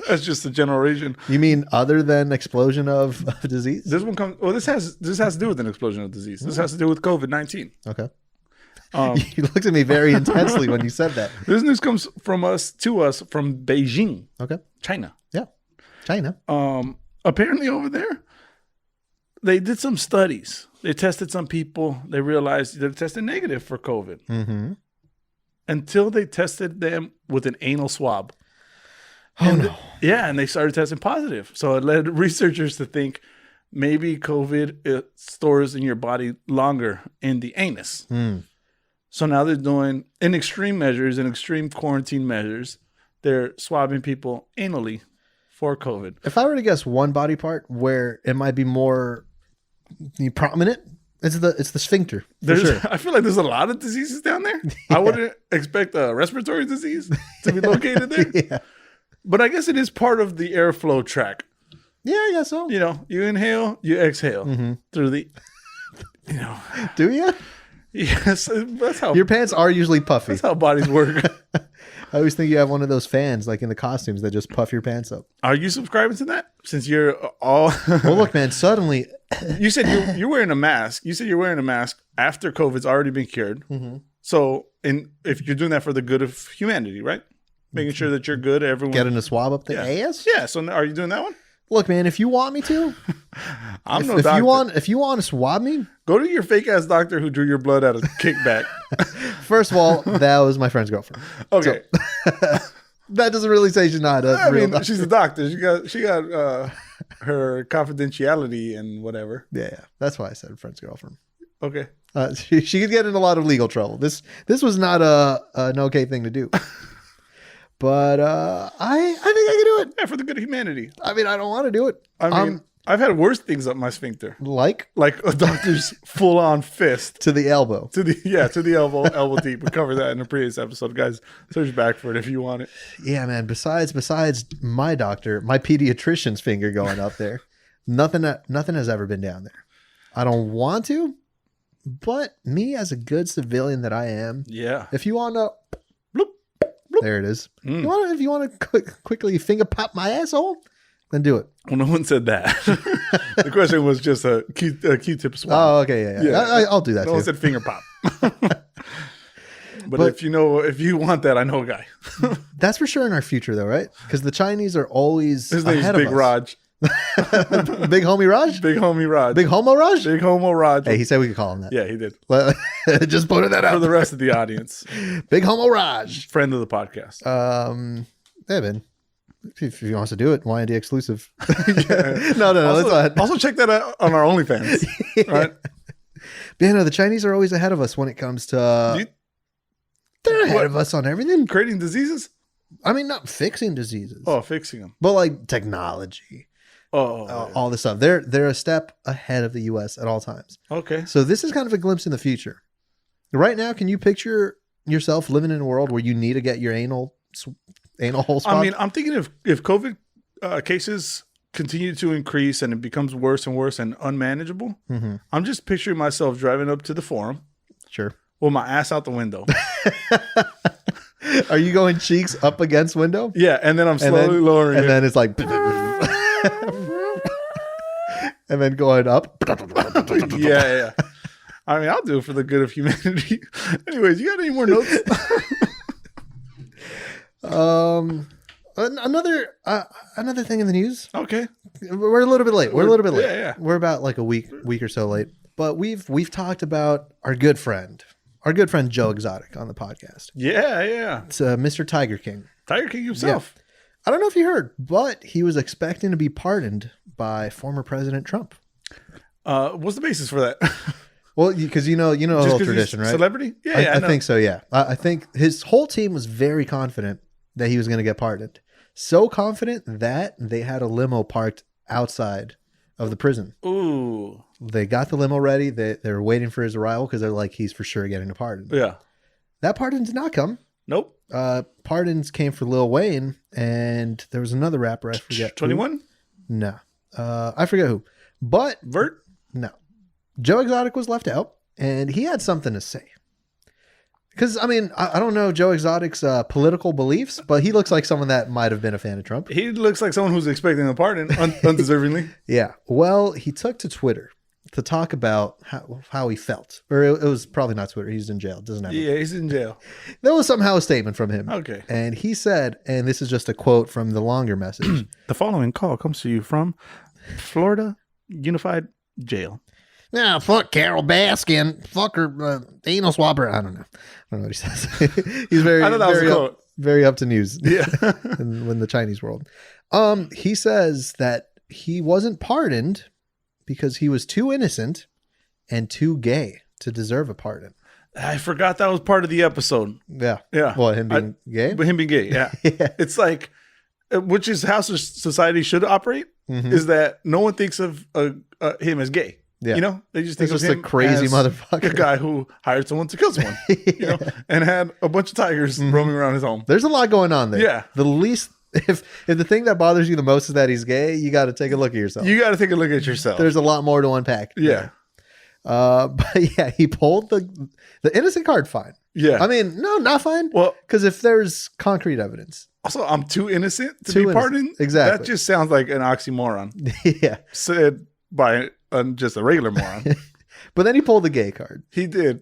[SPEAKER 1] That's just the general region.
[SPEAKER 2] You mean other than explosion of disease?
[SPEAKER 1] This one comes. Well, this has to do with an explosion of disease. This has to do with COVID-19.
[SPEAKER 2] Okay. You looked at me very intensely when you said that.
[SPEAKER 1] This news comes from from Beijing.
[SPEAKER 2] Okay.
[SPEAKER 1] China.
[SPEAKER 2] Yeah. China.
[SPEAKER 1] Apparently over there, they did some studies. They tested some people. They realized they're tested negative for COVID. Until they tested them with an anal swab. And they started testing positive. So it led researchers to think maybe COVID stores in your body longer in the anus. So now they're doing, in extreme measures, in extreme quarantine measures, they're swabbing people anally for COVID.
[SPEAKER 2] If I were to guess one body part where it might be more prominent, it's the sphincter. Sure.
[SPEAKER 1] I feel like there's a lot of diseases down there. Yeah. I wouldn't expect a respiratory disease to be located there. Yeah. But I guess it is part of the airflow tract.
[SPEAKER 2] Yeah, I guess so.
[SPEAKER 1] You inhale, you exhale through the,
[SPEAKER 2] Do you?
[SPEAKER 1] Yes, that's how.
[SPEAKER 2] Your pants are usually puffy.
[SPEAKER 1] That's how bodies work.
[SPEAKER 2] I always think you have one of those fans, like in the costumes, that just puff your pants up.
[SPEAKER 1] Are you subscribing to that? Since you're all...
[SPEAKER 2] Well, look, man, suddenly...
[SPEAKER 1] You said you're wearing a mask. You said you're wearing a mask after COVID's already been cured. So if you're doing that for the good of humanity, right? Making sure that you're good, everyone...
[SPEAKER 2] Getting a swab up the ass?
[SPEAKER 1] Yeah, so are you doing that one?
[SPEAKER 2] Look, man, if you want me to...
[SPEAKER 1] I'm no doctor.
[SPEAKER 2] If you want to swab me...
[SPEAKER 1] Go to your fake-ass doctor who drew your blood out of kickback.
[SPEAKER 2] First of all, that was my friend's girlfriend.
[SPEAKER 1] Okay.
[SPEAKER 2] So, that doesn't really say she's not a real doctor.
[SPEAKER 1] She's a doctor. She got her confidentiality and whatever.
[SPEAKER 2] Yeah. That's why I said friend's girlfriend.
[SPEAKER 1] Okay.
[SPEAKER 2] She could get in a lot of legal trouble. This was not an okay thing to do. But I think I can do it.
[SPEAKER 1] Yeah, for the good of humanity.
[SPEAKER 2] I mean, I don't want to do it.
[SPEAKER 1] I mean, I've had worse things up my sphincter.
[SPEAKER 2] Like
[SPEAKER 1] a doctor's full-on fist.
[SPEAKER 2] To the elbow.
[SPEAKER 1] To the elbow deep. We covered that in a previous episode. Guys, search back for it if you want it.
[SPEAKER 2] Yeah, man. Besides my doctor, my pediatrician's finger going up there, nothing has ever been down there. I don't want to, but me as a good civilian that I am,
[SPEAKER 1] yeah.
[SPEAKER 2] If you want to, there it is. If you want to quickly finger pop my asshole, then do it.
[SPEAKER 1] Well, no one said that. The question was just a Q-tip swab.
[SPEAKER 2] Oh, okay, yeah. I'll do that.
[SPEAKER 1] No one said finger pop. But if you want that, I know a guy.
[SPEAKER 2] That's for sure in our future, though, right? Because the Chinese are always
[SPEAKER 1] his name's Big Raj.
[SPEAKER 2] Big homie Raj?
[SPEAKER 1] Big homie Raj.
[SPEAKER 2] Big homo Raj?
[SPEAKER 1] Big homo Raj.
[SPEAKER 2] Hey, he said we could call him that.
[SPEAKER 1] Yeah, he did.
[SPEAKER 2] Just putting that out
[SPEAKER 1] for the rest of the audience.
[SPEAKER 2] Big homo Raj.
[SPEAKER 1] Friend of the podcast.
[SPEAKER 2] Yeah, man. If he wants to do it, YND exclusive.
[SPEAKER 1] Yeah.
[SPEAKER 2] No.
[SPEAKER 1] Also check that out on our OnlyFans. Yeah. Right?
[SPEAKER 2] But yeah, no, the Chinese are always ahead of us when it comes to... They're ahead of us on everything.
[SPEAKER 1] Creating diseases?
[SPEAKER 2] I mean, not fixing diseases.
[SPEAKER 1] Oh, fixing them.
[SPEAKER 2] But like technology. All this stuff. They're a step ahead of the U.S. at all times.
[SPEAKER 1] Okay.
[SPEAKER 2] So this is kind of a glimpse in the future. Right now, can you picture yourself living in a world where you need to get your anal hole swabbed?
[SPEAKER 1] I mean, I'm thinking if COVID cases continue to increase and it becomes worse and worse and unmanageable, I'm just picturing myself driving up to the forum.
[SPEAKER 2] Sure.
[SPEAKER 1] With my ass out the window.
[SPEAKER 2] Are you going cheeks up against window?
[SPEAKER 1] Yeah, and then I'm slowly lowering it.
[SPEAKER 2] And then it's like... and then going up.
[SPEAKER 1] Yeah. I mean, I'll do it for the good of humanity. Anyways, you got any more notes?
[SPEAKER 2] Another thing in the news.
[SPEAKER 1] Okay.
[SPEAKER 2] We're a little bit late.
[SPEAKER 1] Yeah.
[SPEAKER 2] We're about like a week or so late. But we've talked about our good friend Joe Exotic on the podcast.
[SPEAKER 1] Yeah.
[SPEAKER 2] It's Mr. Tiger King.
[SPEAKER 1] Tiger King himself.
[SPEAKER 2] Yeah. I don't know if you heard, but he was expecting to be pardoned by former President Trump.
[SPEAKER 1] What's the basis for that?
[SPEAKER 2] Well, because you know the whole tradition, right?
[SPEAKER 1] Celebrity? Yeah,
[SPEAKER 2] I think so. Yeah, I think his whole team was very confident that he was going to get pardoned. So confident that they had a limo parked outside of the prison.
[SPEAKER 1] Ooh.
[SPEAKER 2] They got the limo ready. They were waiting for his arrival because they're like, he's for sure getting a pardon.
[SPEAKER 1] Yeah.
[SPEAKER 2] That pardon did not come.
[SPEAKER 1] Nope.
[SPEAKER 2] Pardons came for Lil Wayne, and there was another rapper. I forget.
[SPEAKER 1] 21?
[SPEAKER 2] No. I forget who. But
[SPEAKER 1] Vert?
[SPEAKER 2] No. Joe Exotic was left out, and he had something to say. Because, I mean, I don't know Joe Exotic's political beliefs, but he looks like someone that might have been a fan of Trump.
[SPEAKER 1] He looks like someone who's expecting a pardon undeservingly.
[SPEAKER 2] Yeah. Well, he took to Twitter to talk about how he felt. Or it was probably not Twitter. He's in jail. It doesn't have
[SPEAKER 1] Yeah, he's in jail.
[SPEAKER 2] There was somehow a statement from him.
[SPEAKER 1] Okay.
[SPEAKER 2] And he said, and this is just a quote from the longer message.
[SPEAKER 1] The following call comes to you from Florida Unified Jail.
[SPEAKER 2] Nah, fuck Carol Baskin. Fuck her anal swabber. I don't know what he says. He's very up to news.
[SPEAKER 1] Yeah.
[SPEAKER 2] in the Chinese world. He says that he wasn't pardoned because he was too innocent and too gay to deserve a pardon.
[SPEAKER 1] I forgot that was part of the episode.
[SPEAKER 2] Yeah.
[SPEAKER 1] Yeah.
[SPEAKER 2] Well, him being gay?
[SPEAKER 1] Him being gay, yeah.
[SPEAKER 2] Yeah.
[SPEAKER 1] It's like, which is how society should operate, is that no one thinks of him as gay.
[SPEAKER 2] Yeah.
[SPEAKER 1] You know? They just think
[SPEAKER 2] He's
[SPEAKER 1] of
[SPEAKER 2] just
[SPEAKER 1] him
[SPEAKER 2] a crazy
[SPEAKER 1] as
[SPEAKER 2] motherfucker.
[SPEAKER 1] a guy who hired someone to kill someone. You know? And had a bunch of tigers roaming around his home.
[SPEAKER 2] There's a lot going on there.
[SPEAKER 1] Yeah.
[SPEAKER 2] The least, if the thing that bothers you the most is that he's gay, you got to take a look at yourself.
[SPEAKER 1] You got to take a look at yourself.
[SPEAKER 2] There's a lot more to unpack.
[SPEAKER 1] Yeah.
[SPEAKER 2] But yeah, he pulled the innocent card fine.
[SPEAKER 1] Yeah.
[SPEAKER 2] I mean, no, not fine.
[SPEAKER 1] Well,
[SPEAKER 2] because if there's concrete evidence.
[SPEAKER 1] Also, I'm too innocent to
[SPEAKER 2] Too
[SPEAKER 1] be
[SPEAKER 2] innocent.
[SPEAKER 1] pardoned.
[SPEAKER 2] Exactly.
[SPEAKER 1] That just sounds like an oxymoron
[SPEAKER 2] Yeah.
[SPEAKER 1] said by just a regular moron.
[SPEAKER 2] But then he pulled the gay card.
[SPEAKER 1] He did.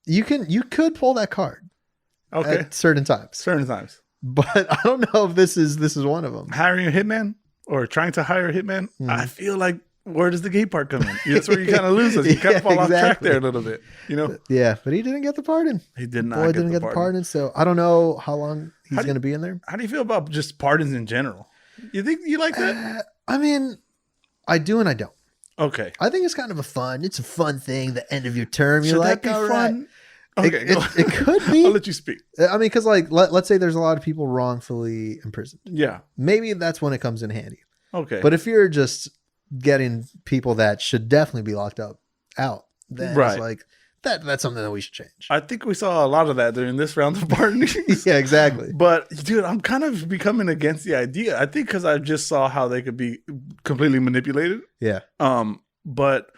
[SPEAKER 2] You could pull that card.
[SPEAKER 1] Okay.
[SPEAKER 2] At certain times.
[SPEAKER 1] Certain times.
[SPEAKER 2] But I don't know if this is one of them.
[SPEAKER 1] Hiring a hitman or trying to hire a hitman, I feel like, where does the gay part come in? That's where you kind of lose us. You kind of fall off track there a little bit, you know?
[SPEAKER 2] Yeah, but he didn't get the pardon.
[SPEAKER 1] He did not
[SPEAKER 2] Boy didn't get the pardon. So I don't know how long he's going to be in there.
[SPEAKER 1] How do you feel about just pardons in general? You think you like that?
[SPEAKER 2] I mean, I do and I don't.
[SPEAKER 1] Okay.
[SPEAKER 2] I think it's kind of it's a fun thing. The end of your term, you're
[SPEAKER 1] Should
[SPEAKER 2] like,
[SPEAKER 1] that be
[SPEAKER 2] all
[SPEAKER 1] fun?
[SPEAKER 2] right.
[SPEAKER 1] Okay,
[SPEAKER 2] It could be.
[SPEAKER 1] I'll let you speak.
[SPEAKER 2] I mean, because like, let's say there's a lot of people wrongfully imprisoned.
[SPEAKER 1] Yeah.
[SPEAKER 2] Maybe that's when it comes in handy.
[SPEAKER 1] Okay.
[SPEAKER 2] But if you're just getting people that should definitely be locked up out, then it's like that's something that we should change.
[SPEAKER 1] I think we saw a lot of that during this round of pardonings.
[SPEAKER 2] Yeah, exactly.
[SPEAKER 1] But dude, I'm kind of becoming against the idea. I think because I just saw how they could be completely manipulated.
[SPEAKER 2] Yeah.
[SPEAKER 1] But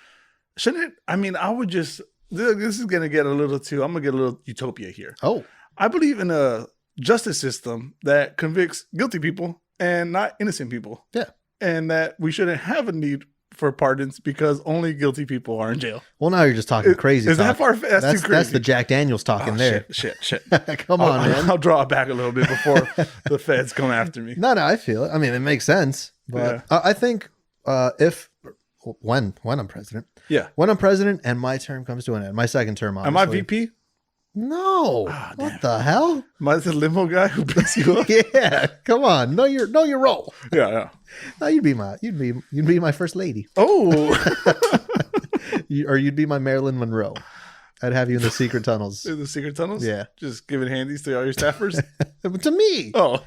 [SPEAKER 1] shouldn't it? I mean, I would just. This is gonna get I'm gonna get a little utopia here.
[SPEAKER 2] Oh,
[SPEAKER 1] I believe in a justice system that convicts guilty people and not innocent people.
[SPEAKER 2] Yeah.
[SPEAKER 1] And that we shouldn't have a need for pardons because only guilty people are in jail.
[SPEAKER 2] Well, now you're just talking crazy.
[SPEAKER 1] Is that far? That's too crazy.
[SPEAKER 2] That's the Jack Daniels talking there.
[SPEAKER 1] Shit.
[SPEAKER 2] Come on, man.
[SPEAKER 1] I'll draw it back a little bit before the feds come after me.
[SPEAKER 2] No, I feel it. I mean, it makes sense. But I think when I'm president.
[SPEAKER 1] Yeah.
[SPEAKER 2] When I'm president and my term comes to an end, my second term, obviously.
[SPEAKER 1] Am I VP?
[SPEAKER 2] No.
[SPEAKER 1] Oh,
[SPEAKER 2] what the hell?
[SPEAKER 1] Am I the limo guy who picks you up?
[SPEAKER 2] Yeah. Come on. Know your role.
[SPEAKER 1] Yeah.
[SPEAKER 2] No, you'd be my first lady.
[SPEAKER 1] Oh.
[SPEAKER 2] Or you'd be my Marilyn Monroe. I'd have you in the secret tunnels.
[SPEAKER 1] In the secret tunnels?
[SPEAKER 2] Yeah.
[SPEAKER 1] Just giving handies to all your staffers?
[SPEAKER 2] To me.
[SPEAKER 1] Oh.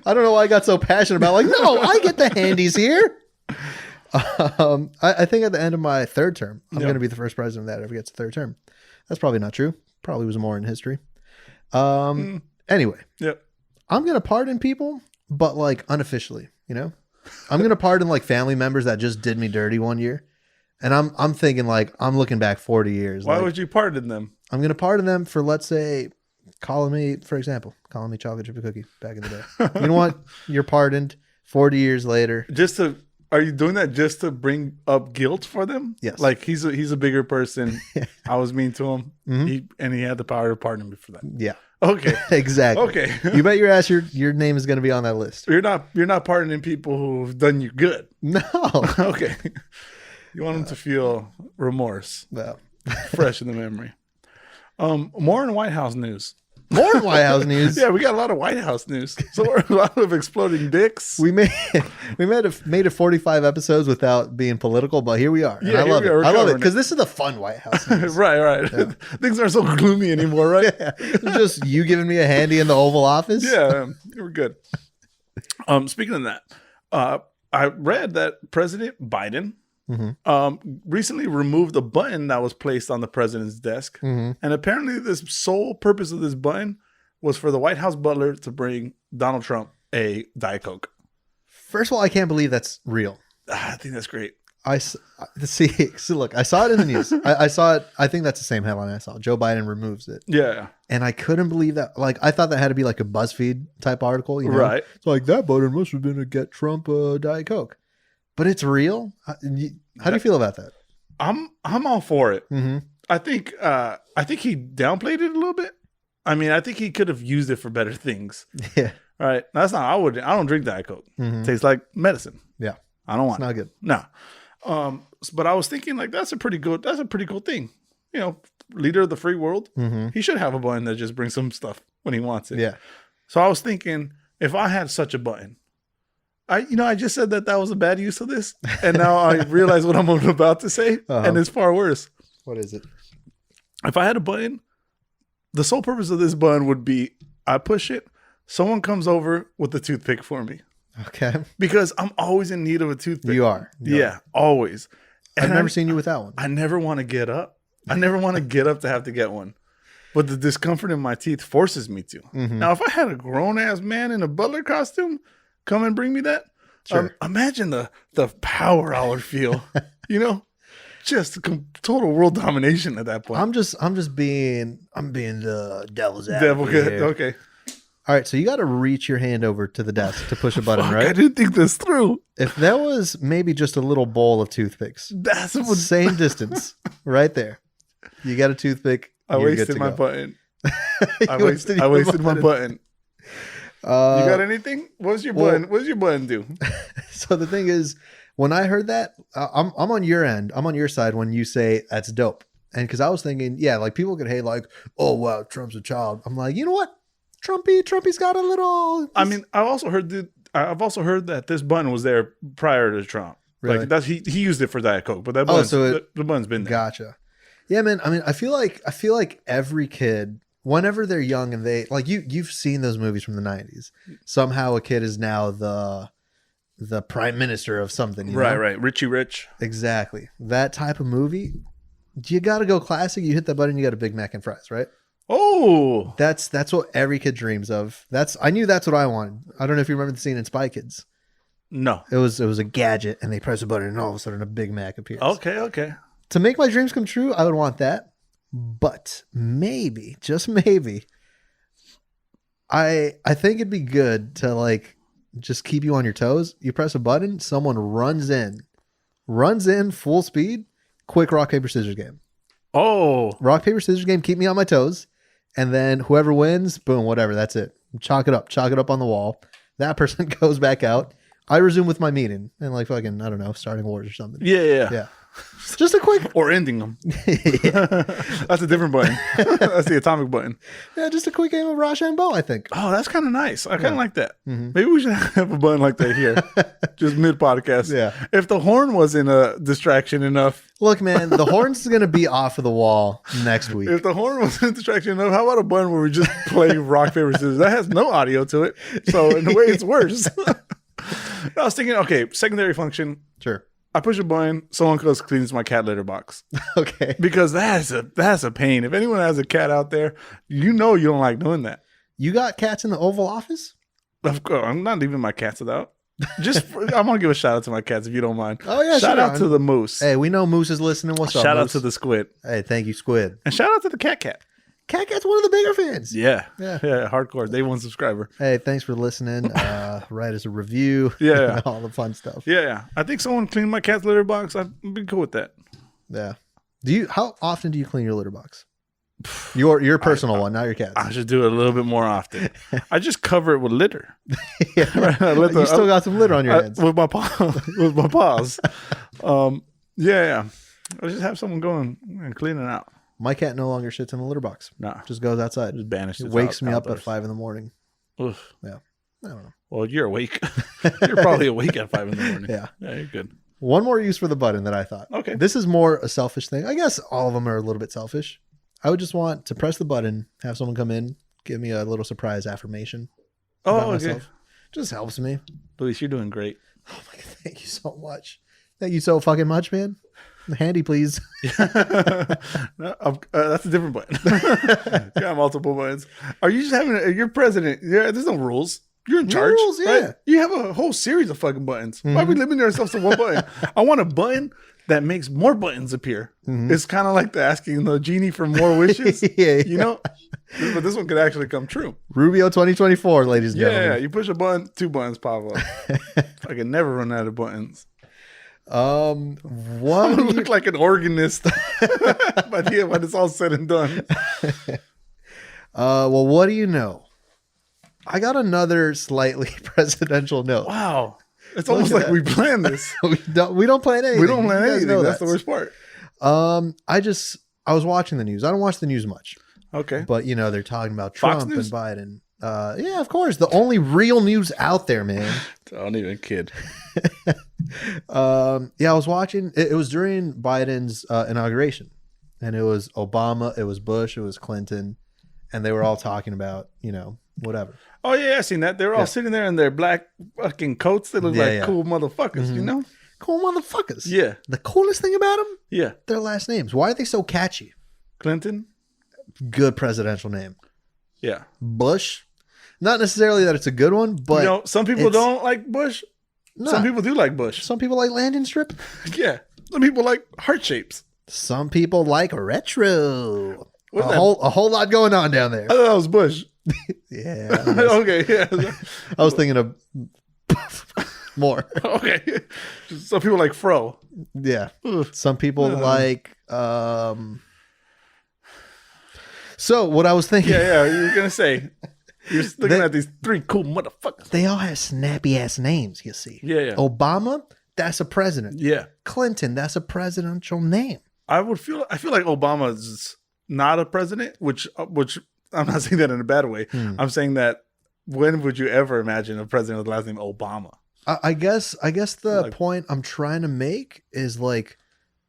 [SPEAKER 2] I don't know why I got so passionate about no, I get the handies here. I think at the end of my third term, I'm going to be the first president that ever gets a third term. That's probably not true. Probably was more in history. Anyway, I'm going to pardon people, but like unofficially, you know, I'm going to pardon like family members that just did me dirty one year. And I'm thinking like, I'm looking back 40 years.
[SPEAKER 1] Why
[SPEAKER 2] like,
[SPEAKER 1] would you pardon them?
[SPEAKER 2] I'm going to pardon them for, let's say, calling me chocolate chip cookie back in the day. You know what? You're pardoned 40 years later.
[SPEAKER 1] Are you doing that just to bring up guilt for them?
[SPEAKER 2] Yes.
[SPEAKER 1] Like he's a bigger person. I was mean to him. Mm-hmm. He had the power to pardon me for that.
[SPEAKER 2] Yeah.
[SPEAKER 1] Okay.
[SPEAKER 2] Exactly.
[SPEAKER 1] Okay.
[SPEAKER 2] You bet your ass your name is going to be on that list.
[SPEAKER 1] You're not pardoning people who've done you good.
[SPEAKER 2] No.
[SPEAKER 1] Okay. You want them to feel remorse.
[SPEAKER 2] No.
[SPEAKER 1] Fresh in the memory. More in White House news.
[SPEAKER 2] More White House news.
[SPEAKER 1] Yeah, we got a lot of White House news. So we're a lot of exploding dicks.
[SPEAKER 2] We made it 45 episodes without being political, but here we are.
[SPEAKER 1] Yeah,
[SPEAKER 2] I love it. I love it because
[SPEAKER 1] it.
[SPEAKER 2] this is the fun White House news.
[SPEAKER 1] Right. Yeah. Things aren't so gloomy anymore, right?
[SPEAKER 2] Yeah. Just you giving me a handy in the Oval Office.
[SPEAKER 1] Yeah, we're good. Speaking of that, I read that President Biden recently removed a button that was placed on the president's desk. And apparently the sole purpose of this button was for the White House butler to bring Donald Trump a Diet Coke.
[SPEAKER 2] First of all, I can't believe that's real.
[SPEAKER 1] I think that's great.
[SPEAKER 2] Look, I saw it in the news. I saw it. I think that's the same headline I saw. Joe Biden removes it.
[SPEAKER 1] Yeah.
[SPEAKER 2] And I couldn't believe that. Like, I thought that had to be like a BuzzFeed type article. You know?
[SPEAKER 1] Right.
[SPEAKER 2] It's like, that button must have been to get Trump a Diet Coke. But it's real. How do you feel about that?
[SPEAKER 1] I'm all for it. Mm-hmm. I think he downplayed it a little bit. I mean, I think he could have used it for better things.
[SPEAKER 2] Yeah.
[SPEAKER 1] All right. That's not. I don't drink Diet Coke. It tastes like medicine.
[SPEAKER 2] Yeah.
[SPEAKER 1] I don't want
[SPEAKER 2] it. It's not good.
[SPEAKER 1] No. But I was thinking like that's a pretty cool thing. You know, leader of the free world. He should have a button that just brings some stuff when he wants it.
[SPEAKER 2] Yeah.
[SPEAKER 1] So I was thinking if I had such a button, I just said that was a bad use of this, and now I realize what I'm about to say, and it's far worse.
[SPEAKER 2] What is it?
[SPEAKER 1] If I had a button the sole purpose of this bun would be I push it, someone comes over with a toothpick for me.
[SPEAKER 2] Okay.
[SPEAKER 1] Because I'm always in need of a toothpick.
[SPEAKER 2] You are.
[SPEAKER 1] Yeah, always.
[SPEAKER 2] I've never seen you without one.
[SPEAKER 1] I never want to get up. I never want to get up to have to get one. But the discomfort in my teeth forces me to.
[SPEAKER 2] Mm-hmm.
[SPEAKER 1] Now, if I had a grown-ass man in a butler costume come and bring me that,
[SPEAKER 2] Sure.
[SPEAKER 1] Imagine the power I would feel. You know? Just total world domination at that point.
[SPEAKER 2] I'm being the devil's advocate.
[SPEAKER 1] Okay.
[SPEAKER 2] All right, so you got to reach your hand over to the desk to push a button,
[SPEAKER 1] Fuck,
[SPEAKER 2] right?
[SPEAKER 1] I didn't think this through.
[SPEAKER 2] If that was maybe just a little bowl of toothpicks,
[SPEAKER 1] That's what
[SPEAKER 2] same distance, right there. You got a toothpick.
[SPEAKER 1] I
[SPEAKER 2] you're good
[SPEAKER 1] wasted
[SPEAKER 2] to
[SPEAKER 1] my
[SPEAKER 2] go.
[SPEAKER 1] button. I
[SPEAKER 2] You
[SPEAKER 1] wasted my button. You got anything? What's your button? What does your button do?
[SPEAKER 2] So the thing is, when I heard that, I'm on your end. I'm on your side when you say that's dope. And because I was thinking, yeah, like people could hate like, oh wow, Trump's a child. I'm like, you know what? Trumpy's got a little.
[SPEAKER 1] I mean, I've also heard that this button was there prior to Trump.
[SPEAKER 2] Really?
[SPEAKER 1] Like that's he used it for Diet Coke, but that button, the button's been there.
[SPEAKER 2] Gotcha. Yeah, man. I mean, I feel like every kid, whenever they're young and they like you've seen those movies from the 90s. Somehow a kid is now the prime minister of something. You know?
[SPEAKER 1] Right. Richie Rich.
[SPEAKER 2] Exactly. That type of movie. You got to go classic. You hit that button, you got a Big Mac and fries, right?
[SPEAKER 1] Oh,
[SPEAKER 2] that's what every kid dreams of. I knew that's what I wanted. I don't know if you remember the scene in Spy Kids.
[SPEAKER 1] No,
[SPEAKER 2] it was a gadget, and they press a button, and all of a sudden a Big Mac appears.
[SPEAKER 1] Okay.
[SPEAKER 2] To make my dreams come true, I would want that. But maybe, just maybe, I think it'd be good to like just keep you on your toes. You press a button, someone runs in full speed. Quick rock paper scissors game.
[SPEAKER 1] Oh,
[SPEAKER 2] rock paper scissors game. Keep me on my toes. And then whoever wins, boom, whatever. That's it. Chalk it up on the wall. That person goes back out. I resume with my meeting and like fucking, I don't know, starting wars or something.
[SPEAKER 1] Yeah.
[SPEAKER 2] Just a quick
[SPEAKER 1] or ending them. That's a different button. That's the atomic button.
[SPEAKER 2] Yeah, just a quick game of Rochambeau, I think.
[SPEAKER 1] Oh, that's kind of nice. I kind of like that. Mm-hmm. Maybe we should have a button like that here, just mid podcast.
[SPEAKER 2] Yeah.
[SPEAKER 1] If the horn wasn't a distraction enough.
[SPEAKER 2] Look, man, the horn's gonna be off of the wall next week.
[SPEAKER 1] If the horn wasn't a distraction enough, how about a button where we just play rock paper scissors? That has no audio to it, so in a way, it's worse. I was thinking, okay, secondary function.
[SPEAKER 2] Sure.
[SPEAKER 1] I push a button, someone goes cleans my cat litter box.
[SPEAKER 2] Okay.
[SPEAKER 1] Because that's a pain. If anyone has a cat out there, you know you don't like doing that.
[SPEAKER 2] You got cats in the Oval Office?
[SPEAKER 1] Of course. I'm not leaving my cats out. I'm gonna give a shout out to my cats if you don't mind.
[SPEAKER 2] Oh yeah,
[SPEAKER 1] shout out to the moose.
[SPEAKER 2] Hey, we know Moose is listening. What's up?
[SPEAKER 1] Shout out
[SPEAKER 2] Moose?
[SPEAKER 1] to the squid.
[SPEAKER 2] Hey, thank you, Squid.
[SPEAKER 1] And shout out to the cat.
[SPEAKER 2] Cat's one of the bigger fans.
[SPEAKER 1] Yeah, hardcore. Day one subscriber.
[SPEAKER 2] Hey, thanks for listening. Write us a review.
[SPEAKER 1] Yeah,
[SPEAKER 2] all the fun stuff.
[SPEAKER 1] Yeah. I think someone cleaned my cat's litter box. I'd be cool with that.
[SPEAKER 2] Yeah. How often do you clean your litter box? Your personal one, not your cat's.
[SPEAKER 1] I should do it a little bit more often. I just cover it with litter.
[SPEAKER 2] Yeah, right. You still got some litter on your hands
[SPEAKER 1] with my paws. Yeah. I just have someone go and clean it out.
[SPEAKER 2] My cat no longer sits in the litter box.
[SPEAKER 1] No,
[SPEAKER 2] just goes outside.
[SPEAKER 1] Just banished.
[SPEAKER 2] It wakes me up at 5 a.m.
[SPEAKER 1] Oof.
[SPEAKER 2] Yeah, I don't know.
[SPEAKER 1] Well, you're awake. You're probably awake at 5 a.m.
[SPEAKER 2] Yeah,
[SPEAKER 1] you're good.
[SPEAKER 2] One more use for the button that I thought.
[SPEAKER 1] Okay,
[SPEAKER 2] this is more a selfish thing. I guess all of them are a little bit selfish. I would just want to press the button, have someone come in, give me a little surprise affirmation.
[SPEAKER 1] Oh, okay. Myself.
[SPEAKER 2] Just helps me.
[SPEAKER 1] Luis, you're doing great.
[SPEAKER 2] Oh my God, thank you so much. Thank you so fucking much, man. Handy, please.
[SPEAKER 1] No, that's a different button. You got multiple buttons. Are you just having you're president? Yeah, there's no rules. You're in charge.
[SPEAKER 2] Rules, yeah.
[SPEAKER 1] Right? You have a whole series of fucking buttons. Mm-hmm. Why are we limiting ourselves to one button? I want a button that makes more buttons appear. Mm-hmm. It's kind of like asking the genie for more wishes. Yeah. You know? But this one could actually come true.
[SPEAKER 2] Rubio 2024, ladies and gentlemen.
[SPEAKER 1] Yeah, you push a button, 2 buttons pop up. I can never run out of buttons.
[SPEAKER 2] What
[SPEAKER 1] I'm gonna look like an organist by the end when it's all said and done.
[SPEAKER 2] Well, what do you know? I got another slightly presidential note.
[SPEAKER 1] Wow, it's almost like we planned this.
[SPEAKER 2] we don't plan anything.
[SPEAKER 1] We don't plan anything. That's the worst part.
[SPEAKER 2] I was watching the news. I don't watch the news much.
[SPEAKER 1] Okay,
[SPEAKER 2] but you know they're talking about Trump and Biden. Yeah, of course, the only real news out there, man.
[SPEAKER 1] Don't even kid.
[SPEAKER 2] Yeah, I was watching. It was during Biden's inauguration, and it was Obama, it was Bush, it was Clinton, and they were all talking about, whatever.
[SPEAKER 1] Oh yeah, I seen that. They were all sitting there in their black fucking coats. They look like cool motherfuckers,
[SPEAKER 2] Cool motherfuckers.
[SPEAKER 1] Yeah.
[SPEAKER 2] The coolest thing about them?
[SPEAKER 1] Yeah.
[SPEAKER 2] Their last names. Why are they so catchy?
[SPEAKER 1] Clinton?
[SPEAKER 2] Good presidential name.
[SPEAKER 1] Yeah.
[SPEAKER 2] Bush? Not necessarily that it's a good one, but...
[SPEAKER 1] some people don't like Bush.
[SPEAKER 2] Nah.
[SPEAKER 1] Some people do like Bush.
[SPEAKER 2] Some people like landing strip.
[SPEAKER 1] Yeah. Some people like heart shapes.
[SPEAKER 2] Some people like retro. A whole lot going on down there.
[SPEAKER 1] I thought that was Bush.
[SPEAKER 2] Yeah.
[SPEAKER 1] Okay, yeah.
[SPEAKER 2] I was thinking of more.
[SPEAKER 1] Okay. Some people like Fro.
[SPEAKER 2] Yeah. Some people like so what I was thinking.
[SPEAKER 1] Yeah, you were gonna say. You're looking at these three cool motherfuckers.
[SPEAKER 2] They all have snappy ass names, you see.
[SPEAKER 1] Yeah.
[SPEAKER 2] Obama, that's a president.
[SPEAKER 1] Yeah.
[SPEAKER 2] Clinton, that's a presidential name.
[SPEAKER 1] I feel like Obama is not a president, which I'm not saying that in a bad way. I'm saying that when would you ever imagine a president with the last name Obama?
[SPEAKER 2] I guess the point I'm trying to make is like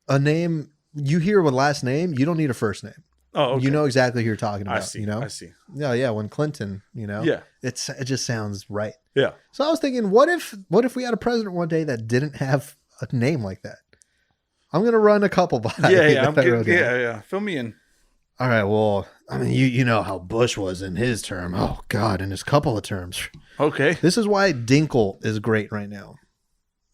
[SPEAKER 2] a name you hear with last name, you don't need a first name.
[SPEAKER 1] Oh, okay.
[SPEAKER 2] You know exactly who you're talking about.
[SPEAKER 1] I see.
[SPEAKER 2] Yeah. When Clinton,
[SPEAKER 1] yeah,
[SPEAKER 2] it just sounds right.
[SPEAKER 1] Yeah.
[SPEAKER 2] So I was thinking, what if we had a president one day that didn't have a name like that? I'm gonna run a couple by.
[SPEAKER 1] Yeah. Fill me in.
[SPEAKER 2] All right. Well, I mean, you know how Bush was in his term. Oh God, in his couple of terms.
[SPEAKER 1] Okay.
[SPEAKER 2] This is why Dinkle is great right now.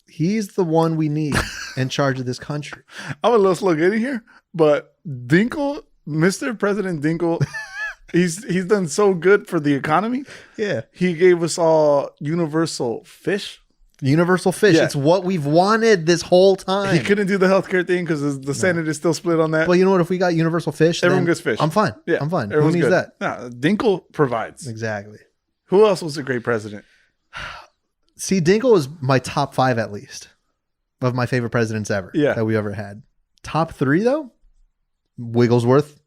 [SPEAKER 2] He's the one we need in charge of this country.
[SPEAKER 1] I'm a little slow getting here, but Dinkle, Mr. President Dinkle, he's done so good for the economy.
[SPEAKER 2] Yeah.
[SPEAKER 1] He gave us all universal fish.
[SPEAKER 2] Universal fish. Yeah. It's what we've wanted this whole time.
[SPEAKER 1] He couldn't do the healthcare thing because the Senate is still split on that.
[SPEAKER 2] Well, you know what? If we got universal fish,
[SPEAKER 1] everyone gets fish.
[SPEAKER 2] I'm fine.
[SPEAKER 1] Yeah,
[SPEAKER 2] I'm fine. Who needs that?
[SPEAKER 1] No, Dinkle provides.
[SPEAKER 2] Exactly.
[SPEAKER 1] Who else was a great president?
[SPEAKER 2] See, Dinkle is my top 5 at least of my favorite presidents ever that we ever had. Top 3 though? Wigglesworth.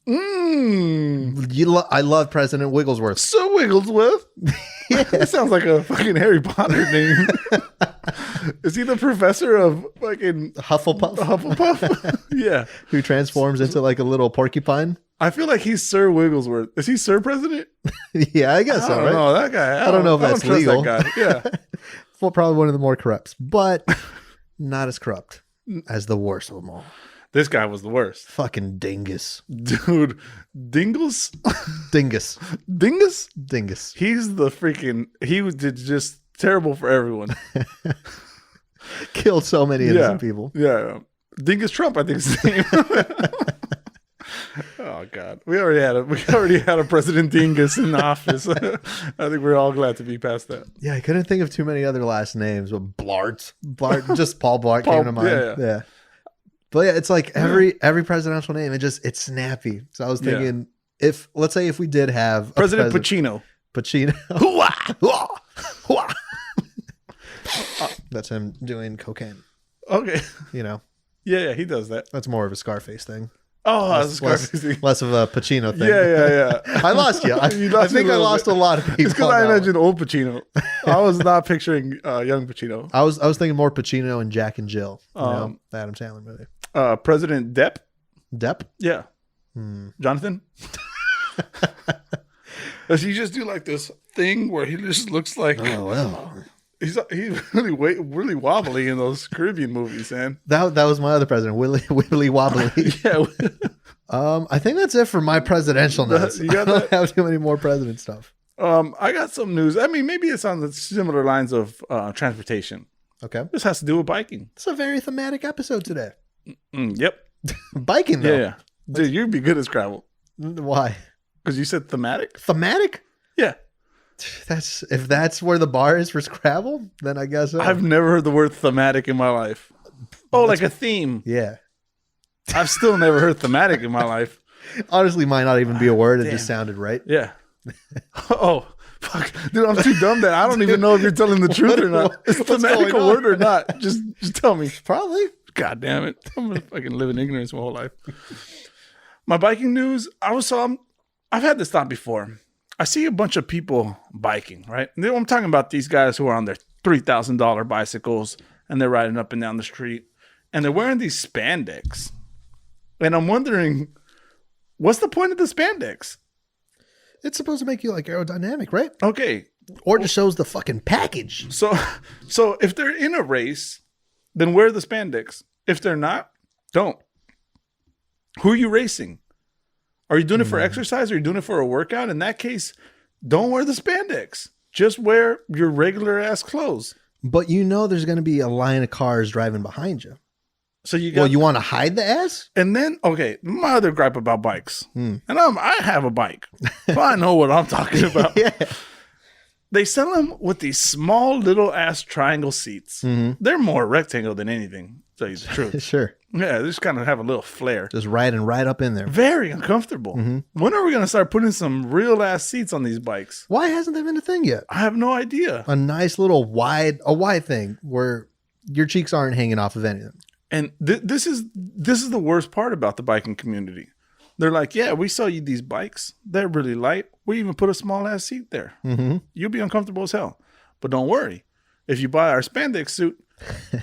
[SPEAKER 2] I love President Wigglesworth.
[SPEAKER 1] So Wigglesworth?
[SPEAKER 2] Yeah.
[SPEAKER 1] That sounds like a fucking Harry Potter name. Is he the professor of fucking
[SPEAKER 2] Hufflepuff?
[SPEAKER 1] Yeah.
[SPEAKER 2] Who transforms into like a little porcupine?
[SPEAKER 1] I feel like he's Sir Wigglesworth. Is he Sir President?
[SPEAKER 2] Yeah, I guess so, right?
[SPEAKER 1] I don't know. That guy.
[SPEAKER 2] I don't know if that's legal.
[SPEAKER 1] That guy. Yeah.
[SPEAKER 2] Well, probably one of the more corrupts, but not as corrupt as the worst of them all.
[SPEAKER 1] This guy was the worst.
[SPEAKER 2] Fucking dingus.
[SPEAKER 1] Dude. Dingus?
[SPEAKER 2] Dingus.
[SPEAKER 1] Dingus?
[SPEAKER 2] Dingus.
[SPEAKER 1] He's the freaking... He did just terrible for everyone.
[SPEAKER 2] Killed so many innocent people.
[SPEAKER 1] Yeah. Dingus Trump, I think is his name. Oh God, we already had a President Dingus in office. I think we're all glad to be past that.
[SPEAKER 2] Yeah, I couldn't think of too many other last names, but Blart, just Paul Blart came to mind. Yeah. But yeah, it's like every presidential name, it's snappy. So I was thinking, let's say if we did have
[SPEAKER 1] President Pacino.
[SPEAKER 2] That's him doing cocaine.
[SPEAKER 1] Okay. Yeah, he does that.
[SPEAKER 2] That's more of a Scarface thing.
[SPEAKER 1] Oh,
[SPEAKER 2] less of a Pacino thing.
[SPEAKER 1] Yeah.
[SPEAKER 2] I lost you. I think I lost a lot of people.
[SPEAKER 1] It's because I imagined old Pacino. I was not picturing young Pacino.
[SPEAKER 2] I was thinking more Pacino and Jack and Jill. The Adam Sandler movie.
[SPEAKER 1] President Depp.
[SPEAKER 2] Depp?
[SPEAKER 1] Yeah. Jonathan. Does he just do like this thing where he just looks like?
[SPEAKER 2] Oh well.
[SPEAKER 1] He's really wobbly in those Caribbean movies, man.
[SPEAKER 2] That was my other president, Wibbly Wobbly.
[SPEAKER 1] Yeah.
[SPEAKER 2] I think that's it for my presidential notes. I don't have too many more president stuff.
[SPEAKER 1] I got some news. I mean, maybe it's on the similar lines of transportation.
[SPEAKER 2] Okay.
[SPEAKER 1] This has to do with biking.
[SPEAKER 2] It's a very thematic episode today.
[SPEAKER 1] Yep.
[SPEAKER 2] Biking, though.
[SPEAKER 1] Yeah. Dude, you'd be good at Scrabble.
[SPEAKER 2] Why?
[SPEAKER 1] Because you said thematic.
[SPEAKER 2] Thematic?
[SPEAKER 1] Yeah.
[SPEAKER 2] If that's where the bar is for Scrabble, then I guess so.
[SPEAKER 1] I've never heard the word thematic in my life. Oh, like a theme.
[SPEAKER 2] Yeah.
[SPEAKER 1] I've still never heard thematic in my life.
[SPEAKER 2] Honestly, might not even be a word. It just sounded right.
[SPEAKER 1] Yeah. Oh, fuck. Dude, I'm too dumb that I don't even know if you're telling the truth or not. Is thematic a word or not? Just tell me.
[SPEAKER 2] Probably.
[SPEAKER 1] God damn it. I'm going to fucking live in ignorance my whole life. My biking news, I've had this thought before. I see a bunch of people biking, right? And I'm talking about these guys who are on their $3,000 bicycles and they're riding up and down the street and they're wearing these spandex. And I'm wondering, what's the point of the spandex?
[SPEAKER 2] It's supposed to make you like aerodynamic, right?
[SPEAKER 1] Okay.
[SPEAKER 2] Or just shows the fucking package.
[SPEAKER 1] So if they're in a race, then wear the spandex. If they're not, don't. Who are you racing? Are you doing it for exercise? Or are you doing it for a workout? In that case, don't wear the spandex. Just wear your regular ass clothes.
[SPEAKER 2] But you know there's going to be a line of cars driving behind you.
[SPEAKER 1] So you
[SPEAKER 2] want to hide the ass?
[SPEAKER 1] And then, okay, my other gripe about bikes. And I have a bike. So I know what I'm talking about.
[SPEAKER 2] Yeah.
[SPEAKER 1] They sell them with these small little ass triangle seats. They're more rectangle than anything, to tell you the truth.
[SPEAKER 2] Sure.
[SPEAKER 1] Yeah, they just kind of have a little flair.
[SPEAKER 2] Just riding right up in there.
[SPEAKER 1] Very uncomfortable. When are we going to start putting some real ass seats on these bikes?
[SPEAKER 2] Why hasn't that been a thing yet?
[SPEAKER 1] I have no idea.
[SPEAKER 2] A nice little wide thing where your cheeks aren't hanging off of anything.
[SPEAKER 1] And this is the worst part about the biking community. They're like, yeah, we sell you these bikes. They're really light. We even put a small ass seat there. You'll be uncomfortable as hell. But don't worry. If you buy our spandex suit,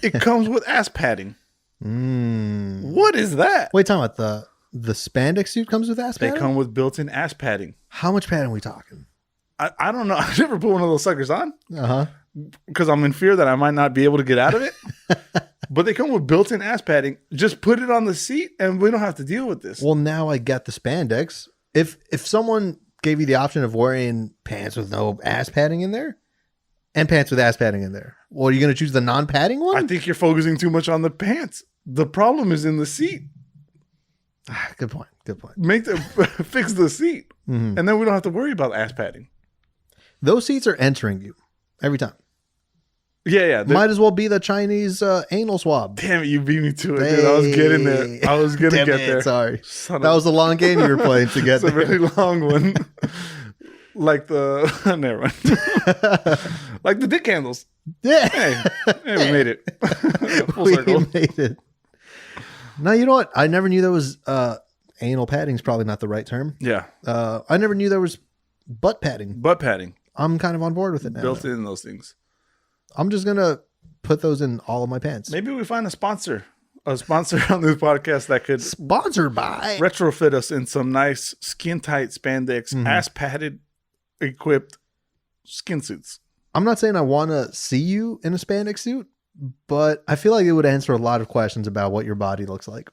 [SPEAKER 1] it comes with ass padding. What is that?
[SPEAKER 2] Wait, talking about the spandex suit comes with ass padding?
[SPEAKER 1] They come with built-in ass padding.
[SPEAKER 2] How much padding are we talking?
[SPEAKER 1] I don't know. I've never put one of those suckers on. Because I'm in fear that I might not be able to get out of it. But they come with built-in ass padding. Just put it on the seat and we don't have to deal with this.
[SPEAKER 2] Well, now I get the spandex. If someone gave you the option of wearing pants with no ass padding in there and pants with ass padding in there, well, are you going to choose the non-padding one?
[SPEAKER 1] I think you're focusing too much on the pants. The problem is in the seat.
[SPEAKER 2] Good point.
[SPEAKER 1] Fix the seat. And then we don't have to worry about ass padding.
[SPEAKER 2] Those seats are entering you every time.
[SPEAKER 1] Yeah.
[SPEAKER 2] Might as well be the Chinese anal swab.
[SPEAKER 1] Damn it, you beat me to it, dude. I was getting there. I was going to get there.
[SPEAKER 2] Sorry. That was a long game you were playing to get there.
[SPEAKER 1] It's a really long one. Like the... Never mind. Like the dick candles.
[SPEAKER 2] Yeah.
[SPEAKER 1] Hey, we made it. Full circle.
[SPEAKER 2] We made it. Now, you know what? I never knew there was... anal padding is probably not the right term.
[SPEAKER 1] Yeah.
[SPEAKER 2] I never knew there was butt padding.
[SPEAKER 1] Butt padding.
[SPEAKER 2] I'm kind of on board with it now.
[SPEAKER 1] Built in those things.
[SPEAKER 2] I'm just going to put those in all of my pants.
[SPEAKER 1] Maybe we find a sponsor on this podcast that could
[SPEAKER 2] sponsored by
[SPEAKER 1] retrofit us in some nice skin tight spandex, ass padded equipped skin suits.
[SPEAKER 2] I'm not saying I want to see you in a spandex suit, but I feel like it would answer a lot of questions about what your body looks like.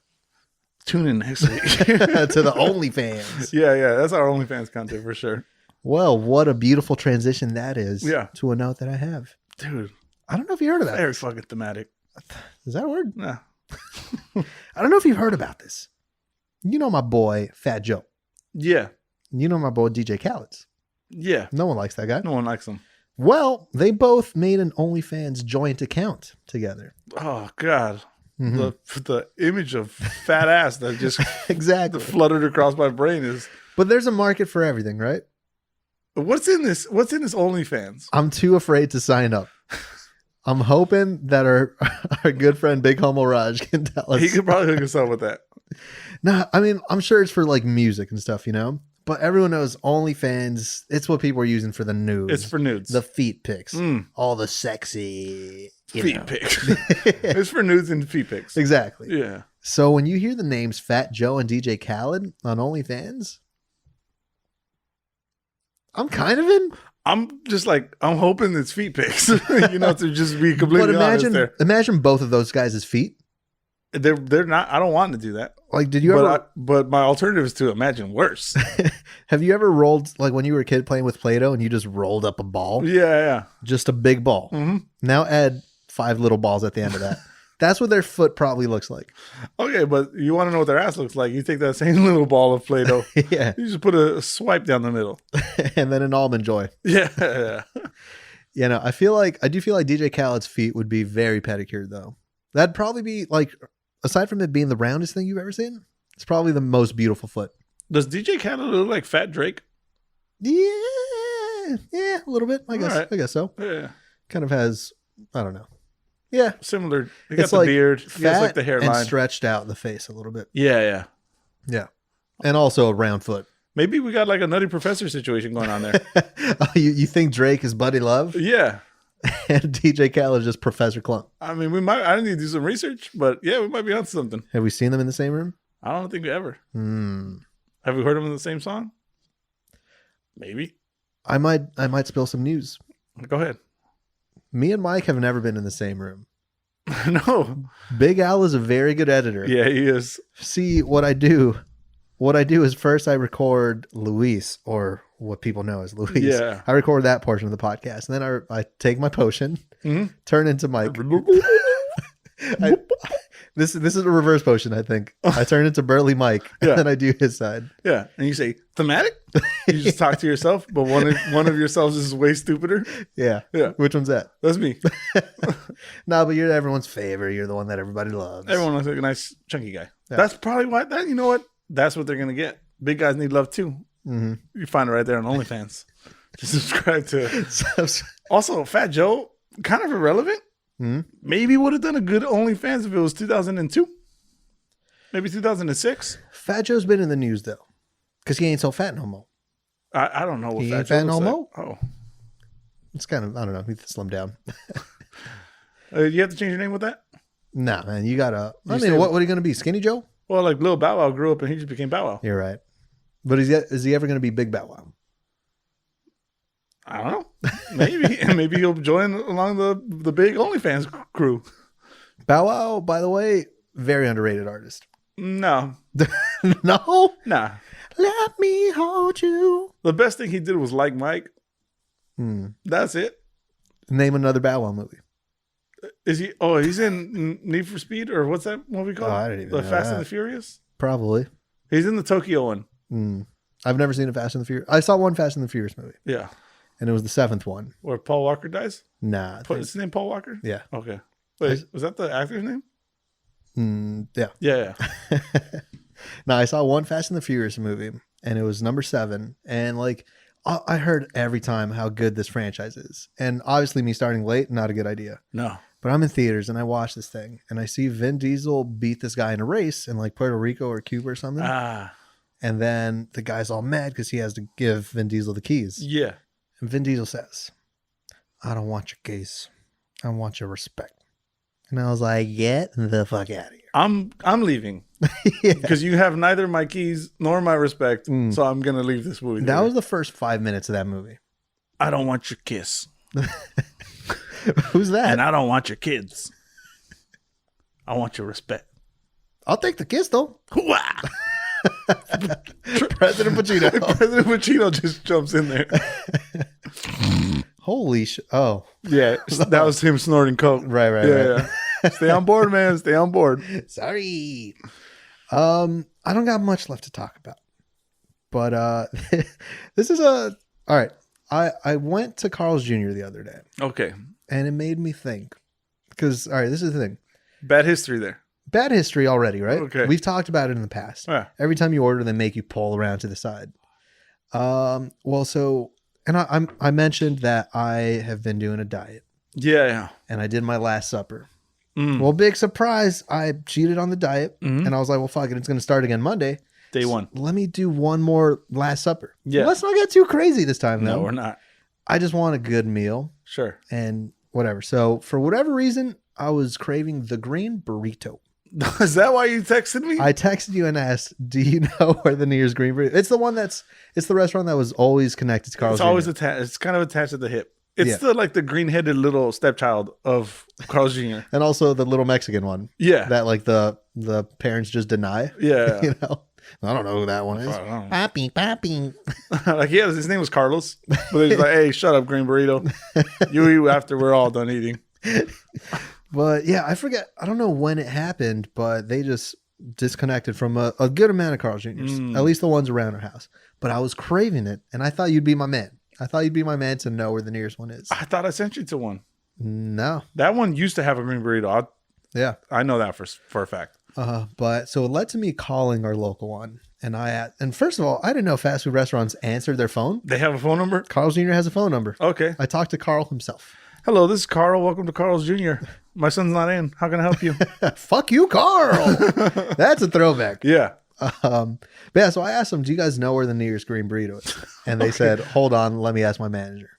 [SPEAKER 1] Tune in next week
[SPEAKER 2] to the OnlyFans.
[SPEAKER 1] Yeah, that's our OnlyFans content for sure.
[SPEAKER 2] Well, what a beautiful transition that is.
[SPEAKER 1] Yeah.
[SPEAKER 2] To a note that I have.
[SPEAKER 1] Dude,
[SPEAKER 2] I don't know if you heard of that.
[SPEAKER 1] Very fucking thematic.
[SPEAKER 2] Is that a word?
[SPEAKER 1] Yeah.
[SPEAKER 2] I don't know if you've heard about this. You know my boy, Fat Joe.
[SPEAKER 1] Yeah.
[SPEAKER 2] You know my boy, DJ Khaled's.
[SPEAKER 1] Yeah.
[SPEAKER 2] No one likes that guy.
[SPEAKER 1] No one likes him.
[SPEAKER 2] Well, they both made an OnlyFans joint account together.
[SPEAKER 1] Oh, God. The image of fat ass that just
[SPEAKER 2] exactly
[SPEAKER 1] fluttered across my brain is...
[SPEAKER 2] But there's a market for everything, right?
[SPEAKER 1] What's in this OnlyFans?
[SPEAKER 2] I'm too afraid to sign up. I'm hoping that our good friend Big Homo Raj can tell us.
[SPEAKER 1] He could probably hook us up with that.
[SPEAKER 2] No, I mean, I'm sure it's for like music and stuff, you know? But everyone knows OnlyFans, it's what people are using for the nudes.
[SPEAKER 1] It's for nudes.
[SPEAKER 2] The feet pics. All the sexy
[SPEAKER 1] feet pics. It's for nudes and feet pics.
[SPEAKER 2] Exactly.
[SPEAKER 1] Yeah.
[SPEAKER 2] So when you hear the names Fat Joe and DJ Khaled on OnlyFans, I'm kind of in.
[SPEAKER 1] I'm just like, I'm hoping it's feet pics. You know, to just be completely honest there.
[SPEAKER 2] Imagine both of those guys' feet.
[SPEAKER 1] They're not. I don't want to do that.
[SPEAKER 2] Like, did you ever?
[SPEAKER 1] But my alternative is to imagine worse.
[SPEAKER 2] Have you ever rolled, like when you were a kid playing with Play-Doh and you just rolled up a ball?
[SPEAKER 1] Yeah.
[SPEAKER 2] Just a big ball. Now add 5 little balls at the end of that. That's what their foot probably looks like.
[SPEAKER 1] Okay, but you want to know what their ass looks like? You take that same little ball of Play-Doh.
[SPEAKER 2] Yeah.
[SPEAKER 1] You just put a swipe down the middle,
[SPEAKER 2] and then an almond joy.
[SPEAKER 1] Yeah.
[SPEAKER 2] You know, I do feel like DJ Khaled's feet would be very pedicured though. That'd probably be like, aside from it being the roundest thing you've ever seen, it's probably the most beautiful foot.
[SPEAKER 1] Does DJ Khaled look like Fat Drake?
[SPEAKER 2] Yeah, a little bit. I guess so.
[SPEAKER 1] Yeah.
[SPEAKER 2] Kind of has, I don't know. Yeah.
[SPEAKER 1] Similar. He got the beard. He has like the hairline.
[SPEAKER 2] And stretched out the face a little bit.
[SPEAKER 1] Yeah.
[SPEAKER 2] And also a round foot.
[SPEAKER 1] Maybe we got like a Nutty Professor situation going on there.
[SPEAKER 2] You think Drake is Buddy Love?
[SPEAKER 1] Yeah.
[SPEAKER 2] And DJ Khaled is just Professor Klump.
[SPEAKER 1] I mean, I need to do some research, but yeah, we might be onto something.
[SPEAKER 2] Have we seen them in the same room?
[SPEAKER 1] I don't think we ever. Have we heard them in the same song? Maybe.
[SPEAKER 2] I might spill some news.
[SPEAKER 1] Go ahead.
[SPEAKER 2] Me and Mike have never been in the same room.
[SPEAKER 1] No.
[SPEAKER 2] Big Al is a very good editor.
[SPEAKER 1] Yeah, he is.
[SPEAKER 2] See, what I do is first I record Luis, or what people know as Luis.
[SPEAKER 1] Yeah.
[SPEAKER 2] I record that portion of the podcast. And then I take my potion, turn into Mike. This is a reverse potion, I think. I turn into Burly Mike, and then I do his side.
[SPEAKER 1] Yeah. And you say, thematic? You just talk to yourself, but one of yourselves is way stupider.
[SPEAKER 2] Yeah.
[SPEAKER 1] Yeah.
[SPEAKER 2] Which one's that?
[SPEAKER 1] That's me.
[SPEAKER 2] No, but you're everyone's favorite. You're the one that everybody loves.
[SPEAKER 1] Everyone looks like a nice, chunky guy.
[SPEAKER 2] Yeah.
[SPEAKER 1] That's probably why, you know what? That's what they're going to get. Big guys need love, too.
[SPEAKER 2] Mm-hmm.
[SPEAKER 1] You find it right there on OnlyFans. Just subscribe to it. Also, Fat Joe, kind of irrelevant.
[SPEAKER 2] Mm-hmm.
[SPEAKER 1] Maybe would have done a good OnlyFans if it was 2002. Maybe 2006.
[SPEAKER 2] Fat Joe's been in the news, though. Because he ain't so fat no more.
[SPEAKER 1] I don't know what
[SPEAKER 2] he
[SPEAKER 1] Fat
[SPEAKER 2] ain't
[SPEAKER 1] Joe
[SPEAKER 2] fat no
[SPEAKER 1] looks
[SPEAKER 2] more?
[SPEAKER 1] like. Oh.
[SPEAKER 2] It's kind of, I don't know. He needs to slim down.
[SPEAKER 1] You have to change your name with that?
[SPEAKER 2] Nah, man. You got to, what are you going to be? Skinny Joe?
[SPEAKER 1] Well, like Lil Bow Wow grew up and he just became Bow Wow.
[SPEAKER 2] You're right. But is he ever going to be Big Bow Wow?
[SPEAKER 1] I don't know. Maybe. Maybe he'll join along the big OnlyFans crew.
[SPEAKER 2] Bow Wow, by the way, very underrated artist.
[SPEAKER 1] No.
[SPEAKER 2] No?
[SPEAKER 1] Nah.
[SPEAKER 2] Let me hold you.
[SPEAKER 1] The best thing he did was Like Mike. That's it.
[SPEAKER 2] Name another Bow Wow movie.
[SPEAKER 1] Is he? Oh, he's in Need for Speed, or what's that movie called?
[SPEAKER 2] Oh, I didn't even know
[SPEAKER 1] Fast
[SPEAKER 2] that.
[SPEAKER 1] and the Furious?
[SPEAKER 2] Probably.
[SPEAKER 1] He's in the Tokyo one.
[SPEAKER 2] I've never seen a Fast and the Furious. I saw one Fast and the Furious movie.
[SPEAKER 1] Yeah.
[SPEAKER 2] And it was the 7th one.
[SPEAKER 1] Where Paul Walker dies?
[SPEAKER 2] Nah.
[SPEAKER 1] Is his name Paul Walker?
[SPEAKER 2] Yeah.
[SPEAKER 1] Okay. Wait, was that the actor's name?
[SPEAKER 2] Yeah.
[SPEAKER 1] Yeah.
[SPEAKER 2] No, I saw one Fast and the Furious movie, and it was number 7. And like, I heard every time how good this franchise is. And obviously me starting late, not a good idea.
[SPEAKER 1] No.
[SPEAKER 2] But I'm in theaters and I watch this thing and I see Vin Diesel beat this guy in a race in like Puerto Rico or Cuba or something. And then the guy's all mad because he has to give Vin Diesel the keys.
[SPEAKER 1] Yeah.
[SPEAKER 2] And Vin Diesel says, I don't want your keys. I want your respect. And I was like, get the fuck out of here.
[SPEAKER 1] I'm leaving. Because you have neither my keys nor my respect. So I'm going to leave this movie.
[SPEAKER 2] That was the first 5 minutes of that movie.
[SPEAKER 1] I don't want your kiss.
[SPEAKER 2] Who's that?
[SPEAKER 1] And I don't want your kids. I want your respect.
[SPEAKER 2] I'll take the kiss though.
[SPEAKER 1] President Pacino. President Pacino just jumps in there.
[SPEAKER 2] Holy shit. Oh.
[SPEAKER 1] Yeah. That was him snorting coke.
[SPEAKER 2] Right.
[SPEAKER 1] Yeah. Stay on board, man. Stay on board.
[SPEAKER 2] Sorry. I don't got much left to talk about. But this is all right. I went to Carl's Jr. the other day.
[SPEAKER 1] Okay.
[SPEAKER 2] And it made me think. Because, all right, this is the thing.
[SPEAKER 1] Bad history there.
[SPEAKER 2] Bad history already, right?
[SPEAKER 1] Okay.
[SPEAKER 2] We've talked about it in the past.
[SPEAKER 1] Yeah.
[SPEAKER 2] Every time you order, they make you pull around to the side. And I mentioned that I have been doing a diet.
[SPEAKER 1] Yeah.
[SPEAKER 2] And I did my Last Supper. Well, big surprise. I cheated on the diet. And I was like, well, fuck it. It's going to start again Monday.
[SPEAKER 1] Day one.
[SPEAKER 2] Let me do one more Last Supper.
[SPEAKER 1] Yeah.
[SPEAKER 2] Let's not get too crazy this time, though.
[SPEAKER 1] No, we're not.
[SPEAKER 2] I just want a good meal.
[SPEAKER 1] Sure.
[SPEAKER 2] And whatever. So for whatever reason, I was craving the green burrito.
[SPEAKER 1] Is that why you texted me?
[SPEAKER 2] I texted you and asked, do you know where the nearest green burrito? It's the restaurant that was always connected to Carl's
[SPEAKER 1] It's always
[SPEAKER 2] Jr.
[SPEAKER 1] attached. It's kind of attached at the hip. It's the green-headed little stepchild of Carl's Jr.
[SPEAKER 2] And also the little Mexican one.
[SPEAKER 1] Yeah.
[SPEAKER 2] That like the parents just deny.
[SPEAKER 1] Yeah.
[SPEAKER 2] You know? I don't know who that one is. Papi.
[SPEAKER 1] Like, yeah, his name was Carlos. But he's like, hey, shut up, green burrito. You eat after we're all done eating.
[SPEAKER 2] But yeah, I forget. I don't know when it happened, but they just disconnected from a good amount of Carl's Jr.'s, at least the ones around our house. But I was craving it, and I thought you'd be my man. I thought you'd be my man to know where the nearest one is.
[SPEAKER 1] I thought I sent you to one.
[SPEAKER 2] No.
[SPEAKER 1] That one used to have a green burrito. I know that for a fact.
[SPEAKER 2] But so it led to me calling our local one. And first of all, I didn't know fast food restaurants answered their phone.
[SPEAKER 1] They have a phone number?
[SPEAKER 2] Carl's Jr. has a phone number.
[SPEAKER 1] Okay.
[SPEAKER 2] I talked to Carl himself.
[SPEAKER 1] Hello, this is Carl. Welcome to Carl's Jr. My son's not in. How can I help you?
[SPEAKER 2] Fuck you, Carl. That's a throwback.
[SPEAKER 1] Yeah.
[SPEAKER 2] But yeah, so I asked them, do you guys know where the nearest green burrito is? And they said, hold on, let me ask my manager.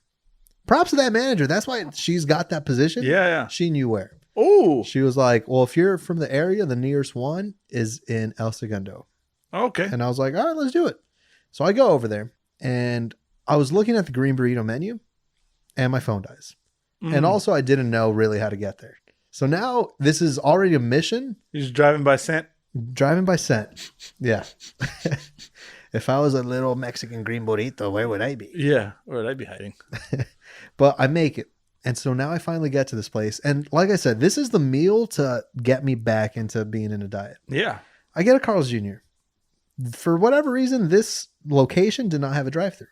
[SPEAKER 2] Props to that manager. That's why she's got that position.
[SPEAKER 1] Yeah.
[SPEAKER 2] She knew where.
[SPEAKER 1] Oh.
[SPEAKER 2] She was like, well, if you're from the area, the nearest one is in El Segundo.
[SPEAKER 1] Okay.
[SPEAKER 2] And I was like, all right, let's do it. So I go over there and I was looking at the green burrito menu and my phone dies. And also I didn't know really how to get there. So now this is already a mission.
[SPEAKER 1] You're just driving by scent?
[SPEAKER 2] Driving by scent. Yeah. If I was a little Mexican green burrito, where would I be?
[SPEAKER 1] Yeah. Where would I be hiding?
[SPEAKER 2] But I make it. And so now I finally get to this place. And like I said, this is the meal to get me back into being in a diet.
[SPEAKER 1] Yeah.
[SPEAKER 2] I get a Carl's Jr. For whatever reason, this location did not have a drive-thru.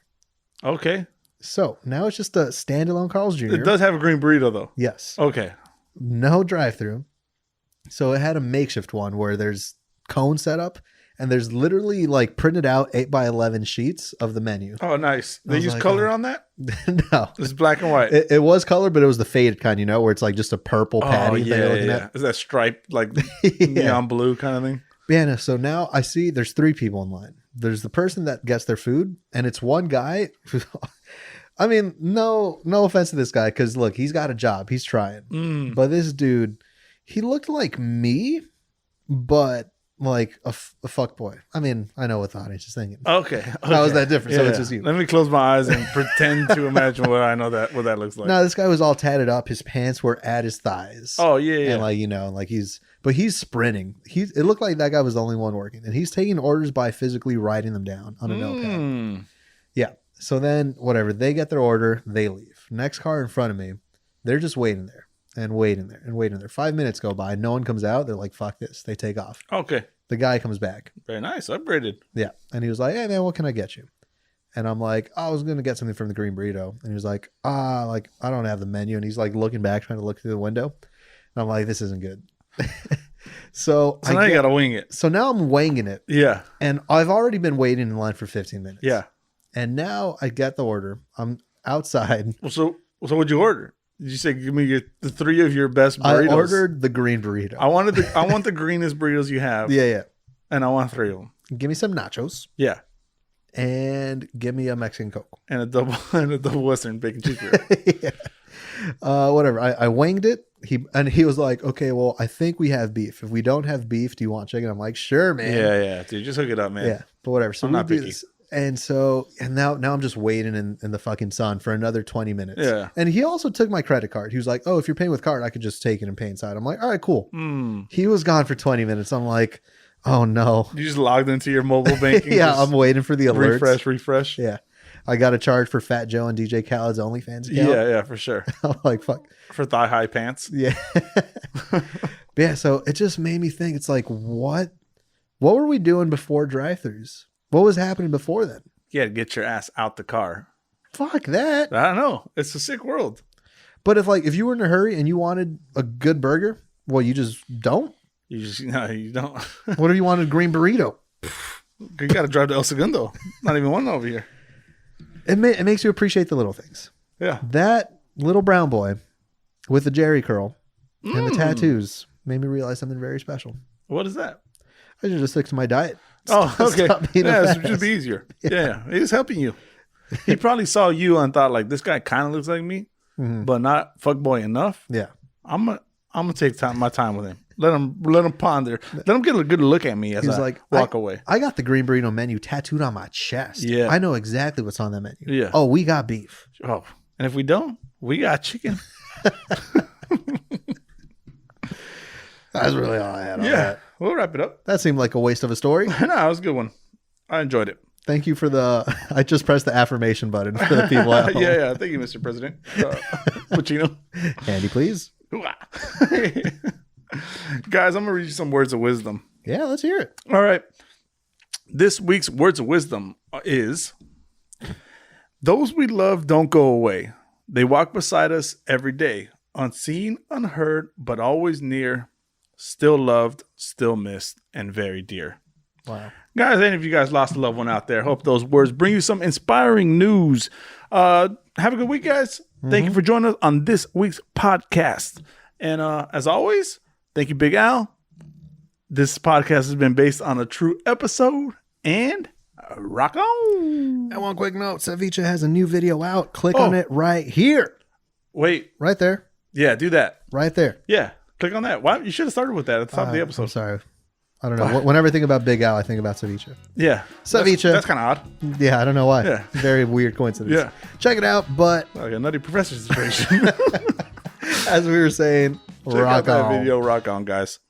[SPEAKER 1] Okay.
[SPEAKER 2] So now it's just a standalone Carl's Jr.
[SPEAKER 1] It does have a green burrito, though.
[SPEAKER 2] Yes.
[SPEAKER 1] Okay.
[SPEAKER 2] No drive-thru. So it had a makeshift one where there's cone set up and there's literally like printed out 8x11 sheets of the menu.
[SPEAKER 1] Oh, nice. They use color on that?
[SPEAKER 2] No.
[SPEAKER 1] It's black and white.
[SPEAKER 2] It was color, but it was the faded kind, where it's like just a purple patty that you're looking at.
[SPEAKER 1] Is that striped, like
[SPEAKER 2] Yeah.
[SPEAKER 1] neon blue kind of thing?
[SPEAKER 2] Yeah, no, so now I see there's 3 people in line. There's the person that gets their food, and it's one guy who, I mean, no offense to this guy, because look, he's got a job. He's trying. But this dude, he looked like me, but like a fuck boy. I mean, I know what the audience is thinking.
[SPEAKER 1] Okay.
[SPEAKER 2] How is that different? So it's just you.
[SPEAKER 1] Let me close my eyes and pretend to imagine what that looks like.
[SPEAKER 2] No, this guy was all tatted up. His pants were at his thighs.
[SPEAKER 1] Oh, yeah.
[SPEAKER 2] And like he's sprinting. It looked like that guy was the only one working. And he's taking orders by physically writing them down on a notepad. Yeah. So then whatever, they get their order, they leave. Next car in front of me, they're just waiting there. And waiting there. 5 minutes go by. No one comes out. They're like, fuck this. They take off.
[SPEAKER 1] Okay.
[SPEAKER 2] The guy comes back.
[SPEAKER 1] Very nice. Upgraded.
[SPEAKER 2] Yeah. And he was like, hey, man, what can I get you? And I'm like, I was going to get something from the green burrito. And he was like, I don't have the menu. And he's like looking back, trying to look through the window. And I'm like, this isn't good. So
[SPEAKER 1] now you got to wing it.
[SPEAKER 2] So now I'm winging it.
[SPEAKER 1] Yeah.
[SPEAKER 2] And I've already been waiting in line for 15 minutes.
[SPEAKER 1] Yeah.
[SPEAKER 2] And now I get the order. I'm outside.
[SPEAKER 1] Well, so what'd you order? Did you say give me the 3 of your best burritos?
[SPEAKER 2] I ordered the green burrito.
[SPEAKER 1] I want the greenest burritos you have.
[SPEAKER 2] Yeah.
[SPEAKER 1] And I want 3 of them.
[SPEAKER 2] Give me some nachos.
[SPEAKER 1] Yeah.
[SPEAKER 2] And give me a Mexican Coke.
[SPEAKER 1] And a double Western bacon cheeseburger.
[SPEAKER 2] Yeah. Whatever. I winged it. He was like, okay, well, I think we have beef. If we don't have beef, do you want chicken? I'm like, sure, man.
[SPEAKER 1] Yeah. Dude, just hook it up, man.
[SPEAKER 2] Yeah. But whatever. So
[SPEAKER 1] I'm not picky.
[SPEAKER 2] this. And now I'm just waiting in the fucking sun for another 20 minutes.
[SPEAKER 1] Yeah.
[SPEAKER 2] And he also took my credit card. He was like, oh, if you're paying with card, I could just take it and pay inside. I'm like, all right, cool. He was gone for 20 minutes. I'm like, oh no.
[SPEAKER 1] You just logged into your mobile banking.
[SPEAKER 2] Yeah, I'm waiting for the alerts.
[SPEAKER 1] Refresh.
[SPEAKER 2] Yeah. I got a charge for Fat Joe and DJ Khaled's OnlyFans account.
[SPEAKER 1] Yeah, for sure.
[SPEAKER 2] I'm like, fuck.
[SPEAKER 1] For thigh high pants.
[SPEAKER 2] Yeah. Yeah, so it just made me think, it's like, what were we doing before drive-thrus? What was happening before then?
[SPEAKER 1] You had to get your ass out the car.
[SPEAKER 2] Fuck that.
[SPEAKER 1] I don't know. It's a sick world.
[SPEAKER 2] But if you were in a hurry and you wanted a good burger, well, you just don't.
[SPEAKER 1] You don't.
[SPEAKER 2] What if you wanted a green burrito?
[SPEAKER 1] You got to drive to El Segundo. Not even one over here.
[SPEAKER 2] It makes you appreciate the little things.
[SPEAKER 1] Yeah.
[SPEAKER 2] That little brown boy with the jerry curl and the tattoos made me realize something very special.
[SPEAKER 1] What is that?
[SPEAKER 2] I should just stick to my diet.
[SPEAKER 1] Oh, okay.
[SPEAKER 2] Yeah,
[SPEAKER 1] it would just be easier. Yeah. He's helping you. He probably saw you and thought, like, this guy kind of looks like me, but not fuckboy enough.
[SPEAKER 2] Yeah.
[SPEAKER 1] I'm gonna take my time with him. Let him ponder. Let him get a good look at me as I walk away.
[SPEAKER 2] I got the green burrito menu tattooed on my chest.
[SPEAKER 1] Yeah.
[SPEAKER 2] I know exactly what's on that menu.
[SPEAKER 1] Yeah.
[SPEAKER 2] Oh, we got beef.
[SPEAKER 1] Oh, and if we don't, we got chicken.
[SPEAKER 2] That's really all I had on
[SPEAKER 1] Yeah.
[SPEAKER 2] that.
[SPEAKER 1] We'll wrap it up.
[SPEAKER 2] That seemed like a waste of a story.
[SPEAKER 1] No, it was a good one. I enjoyed it.
[SPEAKER 2] Thank you for I just pressed the affirmation button for the people at home.
[SPEAKER 1] Yeah. Thank you, Mr. President. Pacino.
[SPEAKER 2] Andy, please.
[SPEAKER 1] Guys, I'm going to read you some words of wisdom.
[SPEAKER 2] Yeah, let's hear it.
[SPEAKER 1] All right. This week's words of wisdom is, those we love don't go away. They walk beside us every day, unseen, unheard, but always near, still loved, still missed, and very dear.
[SPEAKER 2] Wow.
[SPEAKER 1] Guys, any of you guys lost a loved one out there, hope those words bring you some inspiring news. Have a good week, guys. Thank you for joining us on this week's podcast. And as always, thank you, Big Al. This podcast has been based on a true episode, and rock on.
[SPEAKER 2] And one quick note, Ceviche has a new video out. Click on it right here.
[SPEAKER 1] Wait.
[SPEAKER 2] Right there.
[SPEAKER 1] Yeah, do that.
[SPEAKER 2] Right there.
[SPEAKER 1] Yeah, click on that. Why? You should have started with that at the top of the episode.
[SPEAKER 2] I'm sorry. I don't know. Whenever I think about Big Al, I think about ceviche.
[SPEAKER 1] Yeah.
[SPEAKER 2] Ceviche.
[SPEAKER 1] That's kind of odd.
[SPEAKER 2] Yeah, I don't know why.
[SPEAKER 1] Yeah.
[SPEAKER 2] Very weird coincidence.
[SPEAKER 1] Yeah.
[SPEAKER 2] Check it out. But
[SPEAKER 1] like a Nutty Professor situation.
[SPEAKER 2] as we were saying,
[SPEAKER 1] Check out that video. Rock on, guys.